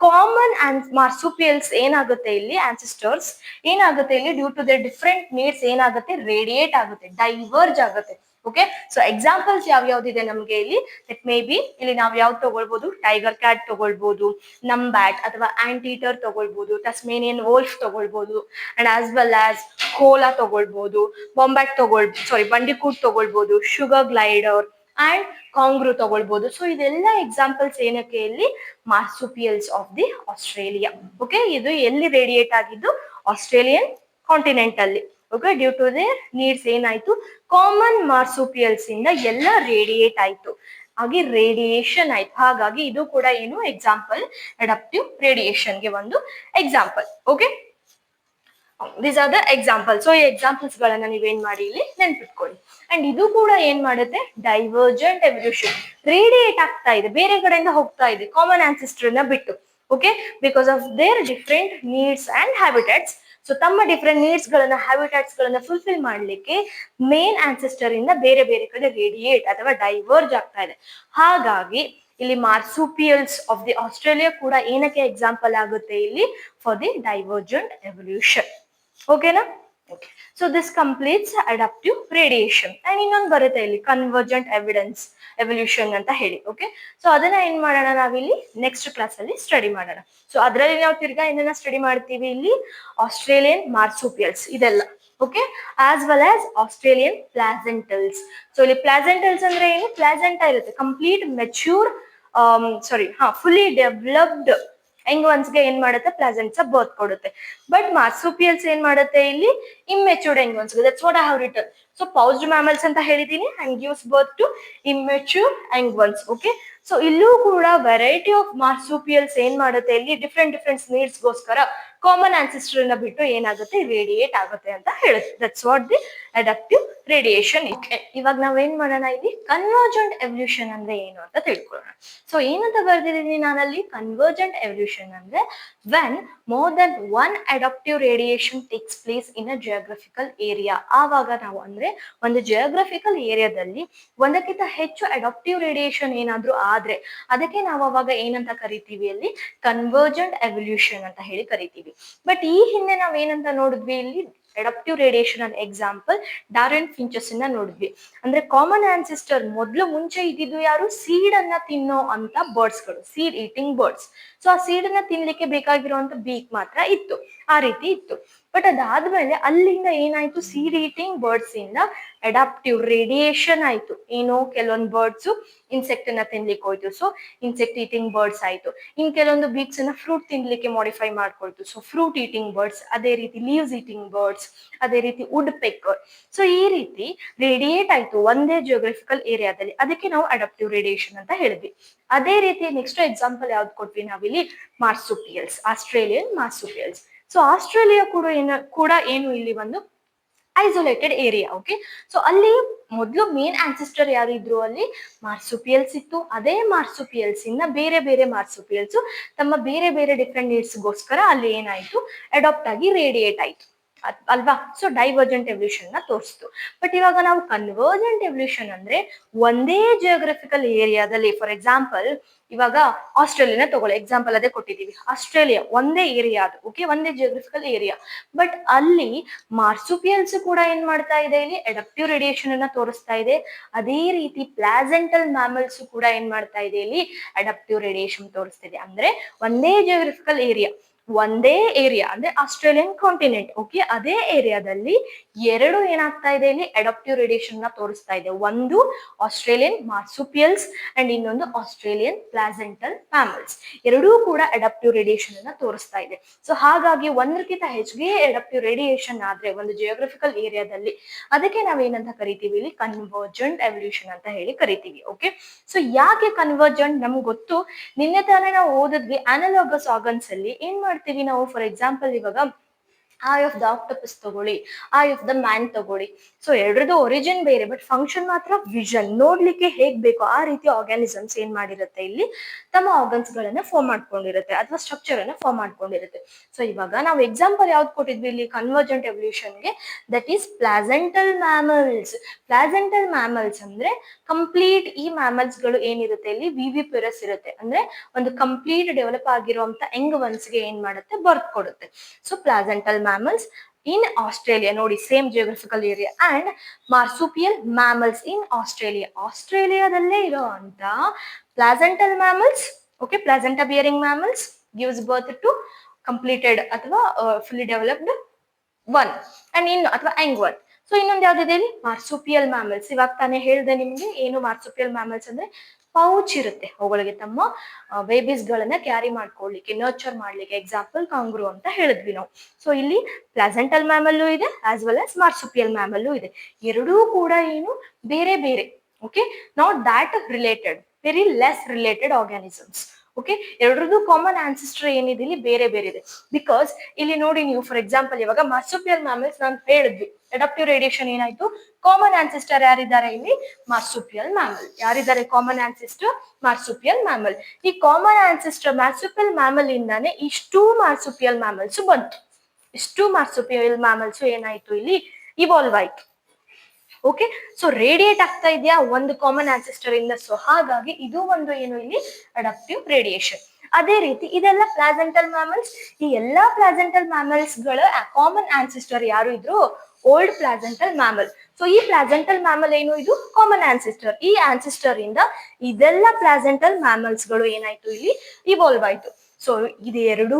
ಕಾಮನ್ ಮಾರ್ಸುಪಿಯಲ್ಸ್ ಏನಾಗುತ್ತೆ, ಇಲ್ಲಿ ಆನ್ಸಿಸ್ಟರ್ಸ್ ಏನಾಗುತ್ತೆ, ಇಲ್ಲಿ due to the different needs ಏನಾಗುತ್ತೆ, ರೇಡಿಯೇಟ್ ಆಗುತ್ತೆ, ಡೈವರ್ಜ್ ಆಗುತ್ತೆ. ಓಕೆ, ಸೊ ಎಕ್ಸಾಂಪಲ್ಸ್ ಯಾವ್ಯಾವ್ದಿದೆ ನಮ್ಗೆ ಇಲ್ಲಿ, ಇಟ್ ಮೇ ಬಿ ಇಲ್ಲಿ ನಾವ್ ಯಾವ್ದು ತಗೊಳ್ಬಹುದು, ಟೈಗರ್ ಕ್ಯಾಟ್ ತಗೊಳ್ಬಹುದು, ನಂಬ್ಯಾಟ್ ಅಥವಾ ಆಂಟೀಟರ್ ತಗೊಳ್ಬಹುದು, ಟಸ್ಮೇನಿಯನ್ ವೋಲ್ಫ್ ತಗೊಳ್ಬಹುದು, and as well as Cola ತಗೊಳ್ಬಹುದು, ಬೊಂಬ್ಯಾಟ್ ಬಂಡಿಕೂಟ್ ತಗೊಳ್ಬಹುದು, ಶುಗರ್ ಗ್ಲೈಡರ್ ಅಂಡ್ ಕಾಂಗ್ರೂ ತಗೊಳ್ಬಹುದು. ಸೊ ಇದೆಲ್ಲ ಎಕ್ಸಾಂಪಲ್ಸ್ ಏನಕ್ಕೆ, ಇಲ್ಲಿ marsupials of the Australia. Okay, ಇದು ಎಲ್ಲಿ ರೇಡಿಯೇಟ್ ಆಗಿದ್ದು, ಆಸ್ಟ್ರೇಲಿಯನ್ ಕಾಂಟಿನೆಂಟ್ ಅಲ್ಲಿ. Okay, due to their needs ಏನಾಯ್ತು, ಕಾಮನ್ ಮಾರ್ಸುಪಿಯಲ್ಸ್ ಇಂದ ಎಲ್ಲ ರೇಡಿಯೇಟ್ ಆಯ್ತು, ಹಾಗೆ ರೇಡಿಯೇಷನ್ ಆಯ್ತು. ಹಾಗಾಗಿ ಇದು ಕೂಡ ಏನು ಎಕ್ಸಾಂಪಲ್, ಅಡಾಪ್ಟಿವ್ ರೇಡಿಯೇಷನ್ ಗೆ ಒಂದು example. Okay, these are the example. So ಈ ಎಕ್ಸಾಂಪಲ್ಸ್ ಗಳನ್ನ ನೀವೇನ್ ಮಾಡಿ ಇಲ್ಲಿ ನೆನ್ಪಿಟ್ಕೊಳ್ಳಿ. ಅಂಡ್ ಇದು ಕೂಡ ಏನ್ ಮಾಡುತ್ತೆ, ಡೈವರ್ಜೆಂಟ್ ಎವಲ್ಯೂಷನ್, ರೇಡಿಯೇಟ್ ಆಗ್ತಾ ಇದೆ, ಬೇರೆ ಕಡೆಯಿಂದ ಹೋಗ್ತಾ ಇದೆ ಕಾಮನ್ ಆನ್ಸಿಸ್ಟರ್ ನ ಬಿಟ್ಟು. Okay, because of their different needs and habitats. So ತಮ್ಮ ಡಿಫ್ರೆಂಟ್ ನೀಡ್ಸ್ ಗಳನ್ನ, ಹ್ಯಾಬಿಟೇಟ್ಸ್ ಗಳನ್ನ ಫುಲ್ಫಿಲ್ ಮಾಡ್ಲಿಕ್ಕೆ ಮೇನ್ ಆನ್ಸಿಸ್ಟರ್ ಇಂದ ಬೇರೆ ಬೇರೆ ಕಡೆ ರೇಡಿಯೇಟ್ ಅಥವಾ ಡೈವರ್ಜ್ ಆಗ್ತಾ ಇದೆ. ಹಾಗಾಗಿ ಇಲ್ಲಿ ಮಾರ್ಸುಪಿಯಲ್ಸ್ ಆಫ್ ದಿ ಆಸ್ಟ್ರೇಲಿಯಾ ಕೂಡ ಏನಕ್ಕೆ ಎಕ್ಸಾಂಪಲ್ ಆಗುತ್ತೆ ಇಲ್ಲಿ, ಫಾರ್ ದಿ ಡೈವರ್ಜೆಂಟ್ ಎವಲ್ಯೂಷನ್. ಓಕೆನಾ? Okay, so this completes adaptive radiation. And ಇನ್ನೊಂದು ಬರುತ್ತೆ ಇಲ್ಲಿ ಕನ್ವರ್ಜೆಂಟ್ ಎವಲ್ಯೂಷನ್ ಅಂತ ಹೇಳಿ. ಓಕೆ, ಸೊ ಅದನ್ನ ಏನ್ ಮಾಡೋಣ ನಾವಿಲ್ಲಿ ನೆಕ್ಸ್ಟ್ ಕ್ಲಾಸ್ ಅಲ್ಲಿ ಸ್ಟಡಿ ಮಾಡೋಣ. ಸೊ ಅದರಲ್ಲಿ ನಾವು ತಿರ್ಗಾ ಏನನ್ನ ಸ್ಟಡಿ ಮಾಡ್ತೀವಿ ಇಲ್ಲಿ, ಆಸ್ಟ್ರೇಲಿಯನ್ ಮಾರ್ಸುಪಿಯಲ್ಸ್ ಇದೆಲ್ಲ. Okay, as well as Australian placentals. So ಇಲ್ಲಿ ಪ್ಲಾಸೆಂಟಲ್ಸ್ ಅಂದ್ರೆ ಏನು, ಪ್ಲಾಸೆಂಟಾ ಇರುತ್ತೆ, ಕಂಪ್ಲೀಟ್ ಮೆಚ್ಯೂರ್ ಫುಲ್ಲಿ ಡೆವಲಪ್ಡ್ ಹೆಂಗ್ ಒನ್ಸ್ಗೆ ಏನ್ ಮಾಡುತ್ತೆ, ಪ್ಲಾಸೆಂಟ್ಸ್ ಬರ್ತ್ ಕೊಡುತ್ತೆ. ಬಟ್ ಮಾರ್ಸುಪಿಯಲ್ಸ್ ಏನ್ ಮಾಡುತ್ತೆ ಇಲ್ಲಿ, immatured young ones. That's what I have written. So pouched mammals ಅಂತ ಹೇಳಿದೀನಿ, and gives birth to immature young ones. Okay, so ಇಲ್ಲೂ ಕೂಡ ವೆರೈಟಿ ಆಫ್ ಮಾರ್ಸುಪಿಯಲ್ಸ್ ಏನ್ ಮಾಡುತ್ತೆ ಇಲ್ಲಿ, ಡಿಫ್ರೆಂಟ್ ಡಿಫ್ರೆಂಟ್ ನೀಡ್ಸ್ ಗೋಸ್ಕರ ಕಾಮನ್ ಆನ್ಸಿಸ್ಟರ್ ನ ಬಿಟ್ಟು ಏನಾಗುತ್ತೆ, ರೇಡಿಯೇಟ್ ಆಗುತ್ತೆ ಅಂತ ಹೇಳುತ್ತೆ. That's what the adaptive radiation. ಇವಾಗ ನಾವೇನ್ ಮಾಡೋಣ ಇಲ್ಲಿ, ಕನ್ವರ್ಜೆಂಟ್ ಎವಲ್ಯೂಷನ್ ಅಂದ್ರೆ ಏನು ಅಂತ ತಿಳ್ಕೊಳ್ಳೋಣ. ಸೊ ಏನಂತ ಬರ್ದಿದ್ದೀನಿ ನಾನಲ್ಲಿ, ಕನ್ವರ್ಜೆಂಟ್ ಎವಲ್ಯೂಷನ್ ಅಂದ್ರೆ when more than one adaptive radiation takes place in a geographical area. ಆವಾಗ ನಾವು ಅಂದ್ರೆ ಒಂದು ಜಿಯೋಗ್ರಫಿಕಲ್ ಏರಿಯಾದಲ್ಲಿ ಒಂದಕ್ಕಿಂತ ಹೆಚ್ಚು ಅಡಾಪ್ಟಿವ್ ರೇಡಿಯೇಷನ್ ಏನಾದ್ರೂ ಆದ್ರೆ ಅದಕ್ಕೆ ನಾವು ಅವಾಗ ಏನಂತ ಕರಿತೀವಿ ಅಲ್ಲಿ, ಕನ್ವರ್ಜೆಂಟ್ ಎವಲ್ಯೂಷನ್ ಅಂತ ಹೇಳಿ ಕರಿತೀವಿ. ಬಟ್ ಈ ಹಿಂದೆ ನಾವ್ ಏನಂತ ನೋಡಿದ್ವಿ ಇಲ್ಲಿ, adaptive radiation an example Darwin finches ಇಂದ ನೋಡಿದ್ವಿ. ಅಂದ್ರೆ ಕಾಮನ್ ಆನ್ಸಿಸ್ಟರ್ ಮೊದ್ಲು ಮುಂಚೆ ಇದ್ದಿದ್ದು ಯಾರು, ಸೀಡ್ ಅನ್ನ ತಿನ್ನೋ ಅಂತ ಬರ್ಡ್ಸ್ ಗಳು, ಸೀಡ್ ಈಟಿಂಗ್ ಬರ್ಡ್ಸ್. ಸೊ ಆ ಸೀಡ್ ಅನ್ನ ತಿನ್ಲಿಕ್ಕೆ ಬೇಕಾಗಿರುವಂತ ಬೀಕ್ ಮಾತ್ರ ಇತ್ತು, ಆ ರೀತಿ ಇತ್ತು. ಬಟ್ ಅದಾದ್ಮೇಲೆ ಅಲ್ಲಿಂದ ಏನಾಯ್ತು, ಸೀಡ್ ಈಟಿಂಗ್ ಬರ್ಡ್ಸ್ ಇಂದ ಅಡಾಪ್ಟಿವ್ ರೇಡಿಯೇಷನ್ ಆಯ್ತು. ಏನು, ಕೆಲವೊಂದು ಬರ್ಡ್ಸ್ ಇನ್ಸೆಕ್ಟ್ ಅನ್ನ ತಿನ್ಲಿಕ್ಕೆ ಹೋಯ್ತು, ಸೊ ಇನ್ಸೆಕ್ಟ್ ಈಟಿಂಗ್ ಬರ್ಡ್ಸ್ ಆಯ್ತು. ಇನ್ ಕೆಲವೊಂದು ಬೀಕ್ಸ್ ಅನ್ನ ಫ್ರೂಟ್ ತಿನ್ಲಿಕ್ಕೆ ಮಾಡಿಫೈ ಮಾಡ್ಕೊಳ್ತು, ಸೊ ಫ್ರೂಟ್ ಈಟಿಂಗ್ ಬರ್ಡ್ಸ್. ಅದೇ ರೀತಿ ಲೀವ್ಸ್ ಈಟಿಂಗ್ ಬರ್ಡ್ಸ್, ಅದೇ ರೀತಿ ವುಡ್ ಪೆಕ್ಕರ್. ಸೊ ಈ ರೀತಿ ರೇಡಿಯೇಟ್ ಆಯ್ತು ಒಂದೇ ಜಿಯೋಗ್ರಫಿಕಲ್ ಏರಿಯಾದಲ್ಲಿ, ಅದಕ್ಕೆ ನಾವು ಅಡಾಪ್ಟಿವ್ ರೇಡಿಯೇಷನ್ ಅಂತ ಹೇಳಿದ್ವಿ. ಅದೇ ರೀತಿ ನೆಕ್ಸ್ಟ್ ಎಕ್ಸಾಂಪಲ್ ಯಾವ್ದು ಕೊಟ್ವಿ ನಾವಿಲ್ಲಿ, ಮಾರ್ಸುಪಿಯಲ್ಸ್, ಆಸ್ಟ್ರೇಲಿಯನ್ ಮಾರ್ಸುಪಿಯಲ್ಸ್. ಸೊ ಆಸ್ಟ್ರೇಲಿಯಾ ಕೂಡ ಏನು ಇಲ್ಲಿ ಒಂದು ಐಸೋಲೇಟೆಡ್ ಏರಿಯಾ. ಓಕೆ, ಸೊ ಅಲ್ಲಿ ಮೊದಲು ಮೇನ್ ಆನ್ಸಿಸ್ಟರ್ ಯಾರಿದ್ರು ಅಲ್ಲಿ, ಮಾರ್ಸುಪಿಯಲ್ಸ್ ಇತ್ತು. ಅದೇ ಮಾರ್ಸುಪಿಯಲ್ಸ್ ಇಂದ ಬೇರೆ ಬೇರೆ ಮಾರ್ಸುಪಿಯಲ್ಸ್ ತಮ್ಮ ಬೇರೆ ಬೇರೆ ಡಿಫ್ರೆಂಟ್ ನೀಡ್ಸ್ ಗೋಸ್ಕರ ಅಲ್ಲಿ ಏನಾಯ್ತು, ಅಡಾಪ್ಟ್ ಆಗಿ ರೇಡಿಯೇಟ್ ಆಯ್ತು ಅಲ್ವಾ. ಸೊ ಡೈವರ್ಜೆಂಟ್ ಎವಲ್ಯೂಷನ್ ನ ತೋರಿಸ್ತು. ಬಟ್ ಇವಾಗ ನಾವು ಕನ್ವರ್ಜೆಂಟ್ ಎವಲ್ಯೂಷನ್ ಅಂದ್ರೆ ಒಂದೇ ಜಿಯೋಗ್ರಫಿಕಲ್ ಏರಿಯಾದಲ್ಲಿ, ಫಾರ್ ಎಕ್ಸಾಂಪಲ್ ಇವಾಗ ಆಸ್ಟ್ರೇಲಿಯಾನ ತಗೊಳ್ಳಿ ಎಕ್ಸಾಂಪಲ್, ಅದೇ ಕೊಟ್ಟಿದ್ದೀವಿ. ಆಸ್ಟ್ರೇಲಿಯಾ ಒಂದೇ ಏರಿಯಾ ಅದು, ಓಕೆ, ಒಂದೇ ಜಿಯೋಗ್ರಫಿಕಲ್ ಏರಿಯಾ. ಬಟ್ ಅಲ್ಲಿ ಮಾರ್ಸುಪಿಯಲ್ಸ್ ಕೂಡ ಏನ್ ಮಾಡ್ತಾ ಇದೆ ಇಲ್ಲಿ, ಅಡಾಪ್ಟಿವ್ ರೇಡಿಯೇಷನ್ ಅನ್ನ ತೋರಿಸ್ತಾ ಇದೆ. ಅದೇ ರೀತಿ ಪ್ಲಾಸೆಂಟಲ್ ಮ್ಯಾಮಲ್ಸ್ ಕೂಡ ಏನ್ ಮಾಡ್ತಾ ಇದೆ ಇಲ್ಲಿ, ಅಡಾಪ್ಟಿವ್ ರೇಡಿಯೇಷನ್ ತೋರಿಸ್ತಿದೆ. ಅಂದ್ರೆ ಒಂದೇ ಜಿಯೋಗ್ರಫಿಕಲ್ ಏರಿಯಾ, ಒಂದೇ ಏರಿಯಾ ಅಂದ್ರೆ ಆಸ್ಟ್ರೇಲಿಯನ್ ಕಾಂಟಿನೆಂಟ್. ಓಕೆ, ಅದೇ ಏರಿಯಾದಲ್ಲಿ ಎರಡು ಏನಾಗ್ತಾ ಇದೆ ಇಲ್ಲಿ, ಅಡಾಪ್ಟಿವ್ ರೇಡಿಯೇಷನ್ ನ ತೋರಿಸ್ತಾ ಇದೆ. ಒಂದು ಆಸ್ಟ್ರೇಲಿಯನ್ ಮಾರ್ಸುಪಿಯಲ್ಸ್ ಅಂಡ್ ಇನ್ನೊಂದು ಆಸ್ಟ್ರೇಲಿಯನ್ ಪ್ಲಾಸೆಂಟಲ್ ಮ್ಯಾಮಲ್ಸ್. ಎರಡೂ ಕೂಡ ಅಡಾಪ್ಟಿವ್ ರೇಡಿಯೇಷನ್ ಅನ್ನ ತೋರಿಸ್ತಾ ಇದೆ. ಸೊ ಹಾಗಾಗಿ ಒಂದಕ್ಕಿಂತ ಹೆಚ್ಚಿಗೆ ಅಡಾಪ್ಟಿವ್ ರೇಡಿಯೇಷನ್ ಆದ್ರೆ ಒಂದು ಜಿಯೋಗ್ರಫಿಕಲ್ ಏರಿಯಾದಲ್ಲಿ, ಅದಕ್ಕೆ ನಾವೇನಂತ ಕರಿತೀವಿ ಇಲ್ಲಿ, ಕನ್ವರ್ಜೆಂಟ್ ಎವಲ್ಯೂಷನ್ ಅಂತ ಹೇಳಿ ಕರಿತೀವಿ. ಓಕೆ, ಸೊ ಯಾಕೆ ಕನ್ವರ್ಜೆಂಟ್ ನಮ್ಗೆ ಗೊತ್ತು, ನಿನ್ನೆ ತಾನೇ ನಾವು ಓದಿದ್ವಿ ಅನಲೋಗಸ್ ಆರ್ಗನ್ಸ್ ಅಲ್ಲಿ ಏನ್ ಮಾಡ್ತೀವಿ ನಾವು. ಫಾರ್ ಎಕ್ಸಾಂಪಲ್ ಇವಾಗ ಐ ಆಫ್ ದ ಆಕ್ಟೋಪಸ್ ತಗೊಳ್ಳಿ, ಐ ಆಫ್ ದ ಮ್ಯಾನ್ ತಗೊಳ್ಳಿ. ಸೊ ಎರಡರದ್ದು ಒರಿಜಿನ್ ಬೇರೆ, ಬಟ್ ಫಂಕ್ಷನ್ ಮಾತ್ರ ವಿಷನ್, ನೋಡ್ಲಿಕ್ಕೆ ಹೇಗ್ ಬೇಕೋ ಆ ರೀತಿ ಆರ್ಗ್ಯಾನಿಸಮ್ಸ್ ಏನ್ ಮಾಡಿರುತ್ತೆ ಇಲ್ಲಿ, ತಮ್ಮ ಆರ್ಗನ್ಸ್ ಗಳನ್ನ ಫಾರ್ಮ್ ಮಾಡ್ಕೊಂಡಿರುತ್ತೆ ಅಥವಾ ಸ್ಟ್ರಕ್ಚರ್ ಅನ್ನ ಫಾರ್ಮ್ ಮಾಡ್ಕೊಂಡಿರುತ್ತೆ. ಸೊ ಇವಾಗ ನಾವು ಎಕ್ಸಾಂಪಲ್ ಯಾವ್ದು ಕೊಟ್ಟಿದ್ವಿ ಇಲ್ಲಿ ಕನ್ವರ್ಜೆಂಟ್ ಎವಲ್ಯೂಷನ್ಗೆ, that is placental mammals. Placental mammals ಅಂದ್ರೆ ಕಂಪ್ಲೀಟ್ ಈ ಮ್ಯಾಮಲ್ಸ್ ಗಳು ಏನಿರುತ್ತೆ ಇಲ್ಲಿ, ವಿವಿಪಿರಸ್ ಇರುತ್ತೆ. ಅಂದ್ರೆ ಒಂದು ಕಂಪ್ಲೀಟ್ ಡೆವಲಪ್ ಆಗಿರುವಂತ ಯಂಗ್ ಒನ್ಸ್ಗೆ ಏನ್ ಮಾಡುತ್ತೆ, ಬರ್ತ್ ಕೊಡುತ್ತೆ. So placental mammals in Australia, ನೋಡಿ same geographical area, and marsupial mammals in Australia. ಆಸ್ಟ್ರೇಲಿಯಾದಲ್ಲೇ ಇರೋ ಅಂತ placental mammals, okay, placenta bearing mammals gives birth to completed ಅಥವಾ ಫುಲ್ಲಿ ಡೆವಲಪ್ಡ್ ಒನ್ ಅಂಡ್ ಇನ್ನು ಅಥವಾ ಯಂಗ್ ಒನ್. ಸೊ ಇನ್ನೊಂದು ಯಾವ್ದಿದೆ ಇಲ್ಲಿ, ಮಾರ್ಸುಪಿಯಲ್ ಮ್ಯಾಮಲ್ಸ್. ಇವಾಗ ತಾನೇ ಹೇಳ್ದೆ ನಿಮ್ಗೆ ಏನು ಮಾರ್ಸುಪಿಯಲ್ ಮ್ಯಾಮಲ್ಸ್ ಅಂದ್ರೆ, ಪೌಚ್ ಇರುತ್ತೆ ಅವುಗಳಿಗೆ, ತಮ್ಮ ಬೇಬೀಸ್ ಗಳನ್ನ ಕ್ಯಾರಿ ಮಾಡ್ಕೊಳ್ಳಿಕ್ಕೆ, ನರ್ಚರ್ ಮಾಡ್ಲಿಕ್ಕೆ. ಎಕ್ಸಾಂಪಲ್ ಕಾಂಗ್ರೂ ಅಂತ ಹೇಳಿದ್ವಿ ನಾವು. ಸೊ ಇಲ್ಲಿ ಪ್ಲಾಸೆಂಟಲ್ ಮ್ಯಾಮಲ್ಲು ಇದೆ, as well as marsupial mammal ಇದೆ. ಎರಡೂ ಕೂಡ ಏನು, ಬೇರೆ ಬೇರೆ, okay, not that related, very less related organisms. Okay, ಎರಡರದ್ದು ಕಾಮನ್ ಆನ್ಸಿಸ್ಟರ್ ಏನಿದೆ ಇಲ್ಲಿ ಬೇರೆ ಬೇರೆ ಇದೆ. ಬಿಕಾಸ್ ಇಲ್ಲಿ ನೋಡಿ ನೀವು ಫಾರ್ ಎಕ್ಸಾಂಪಲ್ ಇವಾಗ ಮಾರ್ಸುಪಿಯಲ್ ಮ್ಯಾಮಲ್ಸ್ ನಾನು ಹೇಳಿದ್ವಿ, ಅಡಾಪ್ಟಿವ್ ರೇಡಿಯೇಷನ್ ಏನಾಯ್ತು, ಕಾಮನ್ ಆನ್ಸಿಸ್ಟರ್ ಯಾರಿದ್ದಾರೆ ಇಲ್ಲಿ, ಮಾರ್ಸುಪಿಯಲ್ ಮ್ಯಾಮಲ್. ಯಾರಿದ್ದಾರೆ ಕಾಮನ್ ಆನ್ಸಿಸ್ಟರ್, ಮಾರ್ಸುಪಿಯಲ್ ಮ್ಯಾಮಲ್. ಈ ಕಾಮನ್ ಆನ್ಸಿಸ್ಟರ್ ಮಾರ್ಸುಪಿಯಲ್ ಮ್ಯಾಮಲ್ ಇಂದಾನೆ ಇಷ್ಟು ಮಾರ್ಸುಪಿಯಲ್ ಮ್ಯಾಮಲ್ಸ್ ಬಂತು. ಇಷ್ಟು ಮಾರ್ಸುಪಿಯಲ್ ಮ್ಯಾಮಲ್ಸ್ ಏನಾಯ್ತು ಇಲ್ಲಿ ಇವಾಲ್ವ್ ಆಯ್ತು. ಓಕೆ, ಸೊ ರೇಡಿಯೇಟ್ ಆಗ್ತಾ ಇದೆಯಾ ಒಂದು ಕಾಮನ್ ಆನ್ಸಿಸ್ಟರ್ ಇಂದ. ಸೊ ಹಾಗಾಗಿ ಇದು ಒಂದು ಏನು ಇಲ್ಲಿ ಅಡಾಪ್ಟಿವ್ ರೇಡಿಯೇಷನ್. ಅದೇ ರೀತಿ ಇದೆಲ್ಲ ಪ್ಲಾಸೆಂಟಲ್ ಮ್ಯಾಮಲ್ಸ್. ಈ ಎಲ್ಲಾ ಪ್ಲಾಸೆಂಟಲ್ ಮ್ಯಾಮಲ್ಸ್ ಗಳ ಕಾಮನ್ ಆನ್ಸಿಸ್ಟರ್ ಯಾರು ಇದ್ರು, ಓಲ್ಡ್ ಪ್ಲಾಸೆಂಟಲ್ ಮ್ಯಾಮಲ್. ಸೊ ಈ ಪ್ಲಾಸೆಂಟಲ್ ಮ್ಯಾಮಲ್ ಏನು, ಇದು ಕಾಮನ್ ಆನ್ಸಿಸ್ಟರ್. ಈ ಆನ್ಸಿಸ್ಟರ್ ಇಂದ ಇದೆಲ್ಲ ಪ್ಲಾಸೆಂಟಲ್ ಮ್ಯಾಮಲ್ಸ್ ಗಳು ಏನಾಯ್ತು ಇಲ್ಲಿ ಇವಾಲ್ವ್ ಆಯ್ತು. ಸೊ ಇದು ಎರಡೂ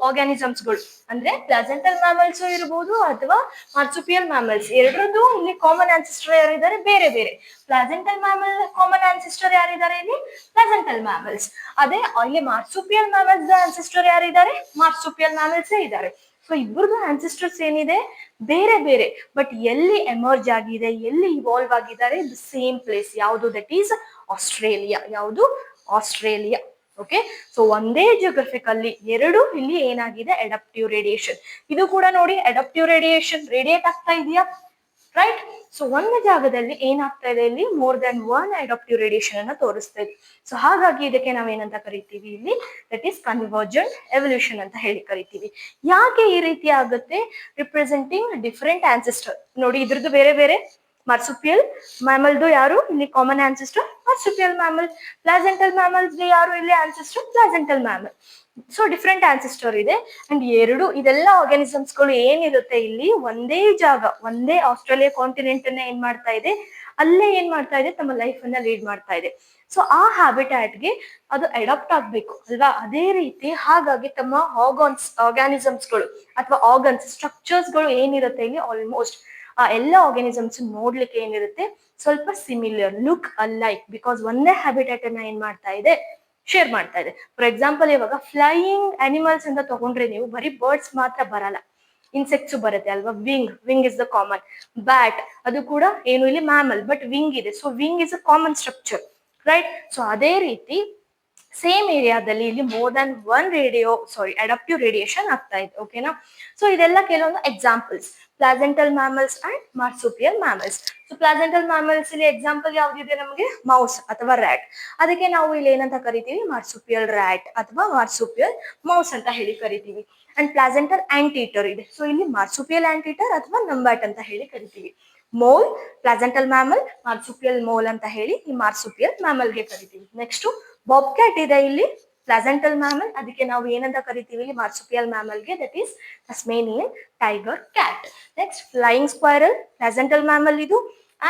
ಆರ್ಗ್ಯಾನಿಸಮ್ಸ್ ಗಳು ಅಂದ್ರೆ ಪ್ಲಾಸೆಂಟಲ್ ಮ್ಯಾಮಲ್ಸ್ ಇರಬಹುದು ಅಥವಾ ಮಾರ್ಸುಪಿಯಲ್ ಮ್ಯಾಮಲ್ಸ್, ಎರಡರದ್ದು ಇಲ್ಲಿ ಕಾಮನ್ ಆನ್ಸಿಸ್ಟರ್ ಯಾರಿದ್ದಾರೆ ಬೇರೆ ಬೇರೆ. ಪ್ಲಾಸೆಂಟಲ್ ಮ್ಯಾಮಲ್ ಕಾಮನ್ ಆನ್ಸಿಸ್ಟರ್ ಯಾರಿದ್ದಾರೆ ಇಲ್ಲಿ, ಪ್ಲಾಸೆಂಟಲ್ ಮ್ಯಾಮಲ್ಸ್. ಅದೇ ಇಲ್ಲಿ ಮಾರ್ಸುಪಿಯಲ್ ಮ್ಯಾಮಲ್ಸ್ ಆನ್ಸಿಸ್ಟರ್ ಯಾರಿದ್ದಾರೆ, ಮಾರ್ಸುಪಿಯಲ್ ಮ್ಯಾಮಲ್ಸ್ ಇದ್ದಾರೆ. ಸೊ ಇಬ್ಬರದು ಆನ್ಸಿಸ್ಟರ್ಸ್ ಏನಿದೆ ಬೇರೆ ಬೇರೆ, ಬಟ್ ಎಲ್ಲಿ ಎಮರ್ಜ್ ಆಗಿದೆ, ಎಲ್ಲಿ ಇವಾಲ್ವ್ ಆಗಿದ್ದಾರೆ, ದ ಸೇಮ್ ಪ್ಲೇಸ್. ಯಾವುದು, ದಟ್ ಈಸ್ ಆಸ್ಟ್ರೇಲಿಯಾ. ಯಾವುದು, ಆಸ್ಟ್ರೇಲಿಯಾ. ಓಕೆ, ಸೊ ಒಂದೇ ಜಿಯೋಗ್ರಫಿಕಲ್ಲಿ ಎರಡು ಇಲ್ಲಿ ಏನಾಗಿದೆ ಅಡಾಪ್ಟಿವ್ ರೇಡಿಯೇಷನ್. ಇದು ಕೂಡ ನೋಡಿ ಅಡಾಪ್ಟಿವ್ ರೇಡಿಯೇಷನ್ ರೇಡಿಯೇಟ್ ಆಗ್ತಾ ಇದೆಯಾ, ರೈಟ್. ಸೊ ಒಂದು ಜಾಗದಲ್ಲಿ ಏನಾಗ್ತಾ ಇದೆ ಇಲ್ಲಿ more than one adaptive radiation ಅನ್ನ ತೋರಿಸ್ತಾ ಇದೆ. ಸೊ ಹಾಗಾಗಿ ಇದಕ್ಕೆ ನಾವೇನಂತ ಕರಿತೀವಿ ಇಲ್ಲಿ, ದಟ್ ಈಸ್ ಕನ್ವರ್ಜೆಂಟ್ ಎವಲ್ಯೂಷನ್ ಅಂತ ಹೇಳಿ ಕರಿತೀವಿ. ಯಾಕೆ ಈ ರೀತಿ ಆಗುತ್ತೆ, ರಿಪ್ರೆಸೆಂಟಿಂಗ್ ಡಿಫರೆಂಟ್ ಆನ್ಸಿಸ್ಟರ್. ನೋಡಿ ಇದ್ರದ್ದು ಬೇರೆ ಬೇರೆ. ಮಾರ್ಸುಪಿಯಲ್ ಮ್ಯಾಮಲ್ದು ಯಾರು ಇಲ್ಲಿ common ancestor, ಮಾರ್ಸುಪಿಯಲ್ mammal. Placental mammals ಯಾರು ಇಲ್ಲಿ ancestor, placental mammal. So different ancestor ಇದೆ. ಅಂಡ್ ಎರಡು ಇದೆಲ್ಲ ಆರ್ಗ್ಯಾನಿಸಮ್ಸ್ ಗಳು ಏನಿರುತ್ತೆ ಇಲ್ಲಿ ಒಂದೇ ಜಾಗ, ಒಂದೇ ಆಸ್ಟ್ರೇಲಿಯಾ ಕಾಂಟಿನೆಂಟ್ ಅನ್ನ ಏನ್ ಮಾಡ್ತಾ ಇದೆ, ಅಲ್ಲೇ ಏನ್ ಮಾಡ್ತಾ ಇದೆ, ತಮ್ಮ ಲೈಫ್ ಅನ್ನ ಲೀಡ್ ಮಾಡ್ತಾ ಇದೆ. ಸೊ ಆ ಹ್ಯಾಬಿಟ್ಯಾಟ್ಗೆ ಅದು ಅಡಾಪ್ಟ್ ಆಗ್ಬೇಕು ಅಲ್ವಾ. ಅದೇ ರೀತಿ ಹಾಗಾಗಿ ತಮ್ಮ ಆರ್ಗ್ಯಾನಿಸಮ್ಸ್ ಗಳು ಅಥವಾ ಆರ್ಗನ್ಸ್ ಸ್ಟ್ರಕ್ಚರ್ಸ್ ಗಳು ಏನಿರುತ್ತೆ ಇಲ್ಲಿ ಆಲ್ಮೋಸ್ಟ್ ಆ ಎಲ್ಲ ಆರ್ಗ್ಯಾನಿಸಮ್ಸ್ ನೋಡ್ಲಿಕ್ಕೆ ಏನಿರುತ್ತೆ ಸ್ವಲ್ಪ ಸಿಮಿಲರ್, ಲುಕ್ ಅಲೈಕ್. ಬಿಕಾಸ್ ಒಂದೇ ಹ್ಯಾಬಿಟ್ಯಾಟ್ ಅನ್ನ ಏನ್ ಮಾಡ್ತಾ ಇದೆ, ಶೇರ್ ಮಾಡ್ತಾ ಇದೆ. ಫಾರ್ ಎಕ್ಸಾಂಪಲ್ ಇವಾಗ ಫ್ಲೈಯಿಂಗ್ ಅನಿಮಲ್ಸ್ ಅಂತ ತಗೊಂಡ್ರೆ ನೀವು ಬರೀ ಬರ್ಡ್ಸ್ ಮಾತ್ರ ಬರಲ್ಲ, ಇನ್ಸೆಕ್ಟ್ಸ್ ಬರುತ್ತೆ ಅಲ್ವಾ. Wing is the common. Bat ಅದು ಕೂಡ ಏನು ಇಲ್ಲಿ ಮ್ಯಾಮಲ್, ಬಟ್ ವಿಂಗ್ ಇದೆ. So wing is a common structure, right. So ಅದೇ ರೀತಿ ಸೇಮ್ ಏರಿಯಾದಲ್ಲಿ ಇಲ್ಲಿ more than one adaptive radiation ಆಗ್ತಾ ಇದೆ. ಓಕೆನಾ. ಸೊ ಇದೆಲ್ಲ ಕೆಲವೊಂದು examples, placental mammals and marsupial mammals. So placental mammals ಇಲ್ಲಿ ಎಕ್ಸಾಂಪಲ್ ಯಾವ್ದಿದೆ ನಮಗೆ, ಮೌಸ್ ಅಥವಾ ರ್ಯಾಟ್. ಅದಕ್ಕೆ ನಾವು ಇಲ್ಲಿ ಏನಂತ ಕರಿತೀವಿ, ಮಾರ್ಸುಪಿಯಲ್ ರ್ಯಾಟ್ ಅಥವಾ ಮಾರ್ಸುಪಿಯಲ್ ಮೌಸ್ ಅಂತ ಹೇಳಿ ಕರಿತೀವಿ. ಅಂಡ್ ಪ್ಲಾಸೆಂಟಲ್ ಆಂಟೀಟರ್ ಇದೆ. ಸೊ ಇಲ್ಲಿ ಮಾರ್ಸುಪಿಯಲ್ ಆಂಟೀಟರ್ ಅಥವಾ ನಂಬ್ಯಾಟ್ ಅಂತ ಹೇಳಿ ಕರಿತೀವಿ. ಮೋಲ್ ಪ್ಲಾಸೆಂಟಲ್ ಮ್ಯಾಮಲ್, ಮಾರ್ಸುಪಿಯಲ್ ಮೋಲ್ ಅಂತ ಹೇಳಿ ಈ ಮಾರ್ಸುಪಿಯಲ್ ಮ್ಯಾಮಲ್ಗೆ ಕರಿತೀವಿ. ನೆಕ್ಸ್ಟ್ ಬಾಬ್ ಕ್ಯಾಟ್ ಇದೆ ಇಲ್ಲಿ ಪ್ಲಾಸೆಂಟಲ್ ಮ್ಯಾಮಲ್, ಅದಕ್ಕೆ ನಾವು ಏನಂತ ಕರಿತೀವಿ ಮಾರ್ಸುಪಿಯಲ್ ಮ್ಯಾಮಲ್ಗೆ, that is Tasmanian tiger cat. Next flying squirrel placental mammal ಇದು.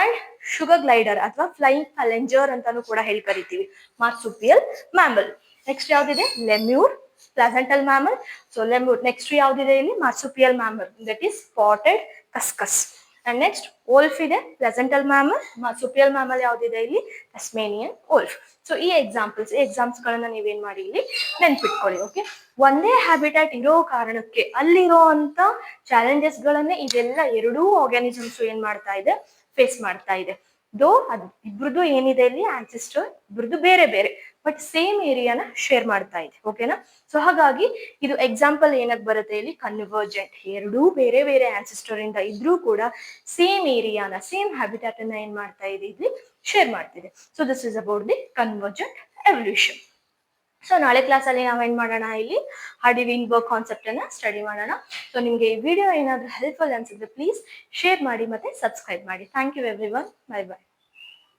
ಅಂಡ್ ಶುಗರ್ ಗ್ಲೈಡರ್ ಅಥವಾ ಫ್ಲೈಯಿಂಗ್ ಫಲೆಂಜರ್ ಅಂತಾನು ಕೂಡ ಹೇಳಿ ಕರಿತೀವಿ, ಮಾರ್ಸುಪಿಯಲ್ ಮ್ಯಾಮಲ್. ನೆಕ್ಸ್ಟ್ ಯಾವ್ದಿದೆ, lemur placental mammal. So lemur. Next ಯಾವ್ದಿದೆ ಇಲ್ಲಿ, marsupial mammal, that is spotted cuscus. And next wolf ಇದೆ ಪ್ಲಾಸೆಂಟಲ್ ಮ್ಯಾಮಲ್. ಮಾರ್ಸುಪಿಯಲ್ ಮ್ಯಾಮಲ್ ಯಾವ್ದಿದೆ ಇಲ್ಲಿ, ಟಸ್ಮೇನಿಯನ್ ವೋಲ್ಫ್. ಸೊ ಈ ಎಕ್ಸಾಮ್ಸ್ ಗಳನ್ನ ನೀವೇನ್ ಮಾಡಿ ಇಲ್ಲಿ ನೆನ್ಪಿಟ್ಕೊಳ್ಳಿ. ಓಕೆ, ಒಂದೇ ಹ್ಯಾಬಿಟ್ಯಾಟ್ ಇರೋ ಕಾರಣಕ್ಕೆ ಅಲ್ಲಿರೋ ಅಂತ ಚಾಲೆಂಜಸ್ ಗಳನ್ನೇ ಇದೆಲ್ಲ ಎರಡೂ ಆರ್ಗ್ಯಾನಿಸಮ್ಸ್ ಏನ್ ಮಾಡ್ತಾ ಇದೆ, ಫೇಸ್ ಮಾಡ್ತಾ ಇದೆ. ದೋ ಅದ್ ಇಬ್ರದ್ದು ಏನಿದೆ ಇಲ್ಲಿ ಆನ್ಸಿಸ್ಟರ್ ಇಬ್ರದ್ದು ಬೇರೆ ಬೇರೆ, ಬಟ್ ಸೇಮ್ ಏರಿಯಾನ ಶೇರ್ ಮಾಡ್ತಾ ಇದೆ. ಓಕೆನಾ. ಸೊ ಹಾಗಾಗಿ ಇದು ಎಕ್ಸಾಂಪಲ್ ಏನಕ್ಕೆ ಬರುತ್ತೆ ಇಲ್ಲಿ, ಕನ್ವರ್ಜೆಂಟ್. ಎರಡೂ ಬೇರೆ ಬೇರೆ ಆನ್ಸಿಸ್ಟರ್ ಇಂದ ಇದ್ರೂ ಕೂಡ ಸೇಮ್ ಏರಿಯಾನ, ಸೇಮ್ ಹ್ಯಾಬಿಟ್ಯಾಟ್ ಅನ್ನ ಏನ್ ಮಾಡ್ತಾ ಇದೆ ಇಲ್ಲಿ ಶೇರ್ ಮಾಡ್ತಿದೆ. So this is about the convergent evolution. So ನಾಳೆ ಕ್ಲಾಸ್ ಅಲ್ಲಿ ನಾವೇನ್ ಮಾಡೋಣ, ಇಲ್ಲಿ ಹಾರ್ಡಿ ವೀನ್ಬರ್ಗ್ ಕಾನ್ಸೆಪ್ಟ್ ಅನ್ನ ಸ್ಟಡಿ ಮಾಡೋಣ. ಸೊ ನಿಮ್ಗೆ ಈ ವಿಡಿಯೋ ಏನಾದ್ರೂ ಹೆಲ್ಪ್ಫುಲ್ ಅನ್ಸಿದ್ರೆ ಪ್ಲೀಸ್ ಶೇರ್ ಮಾಡಿ ಮತ್ತೆ ಸಬ್ಸ್ಕ್ರೈಬ್ ಮಾಡಿ. Thank you everyone. Bye by.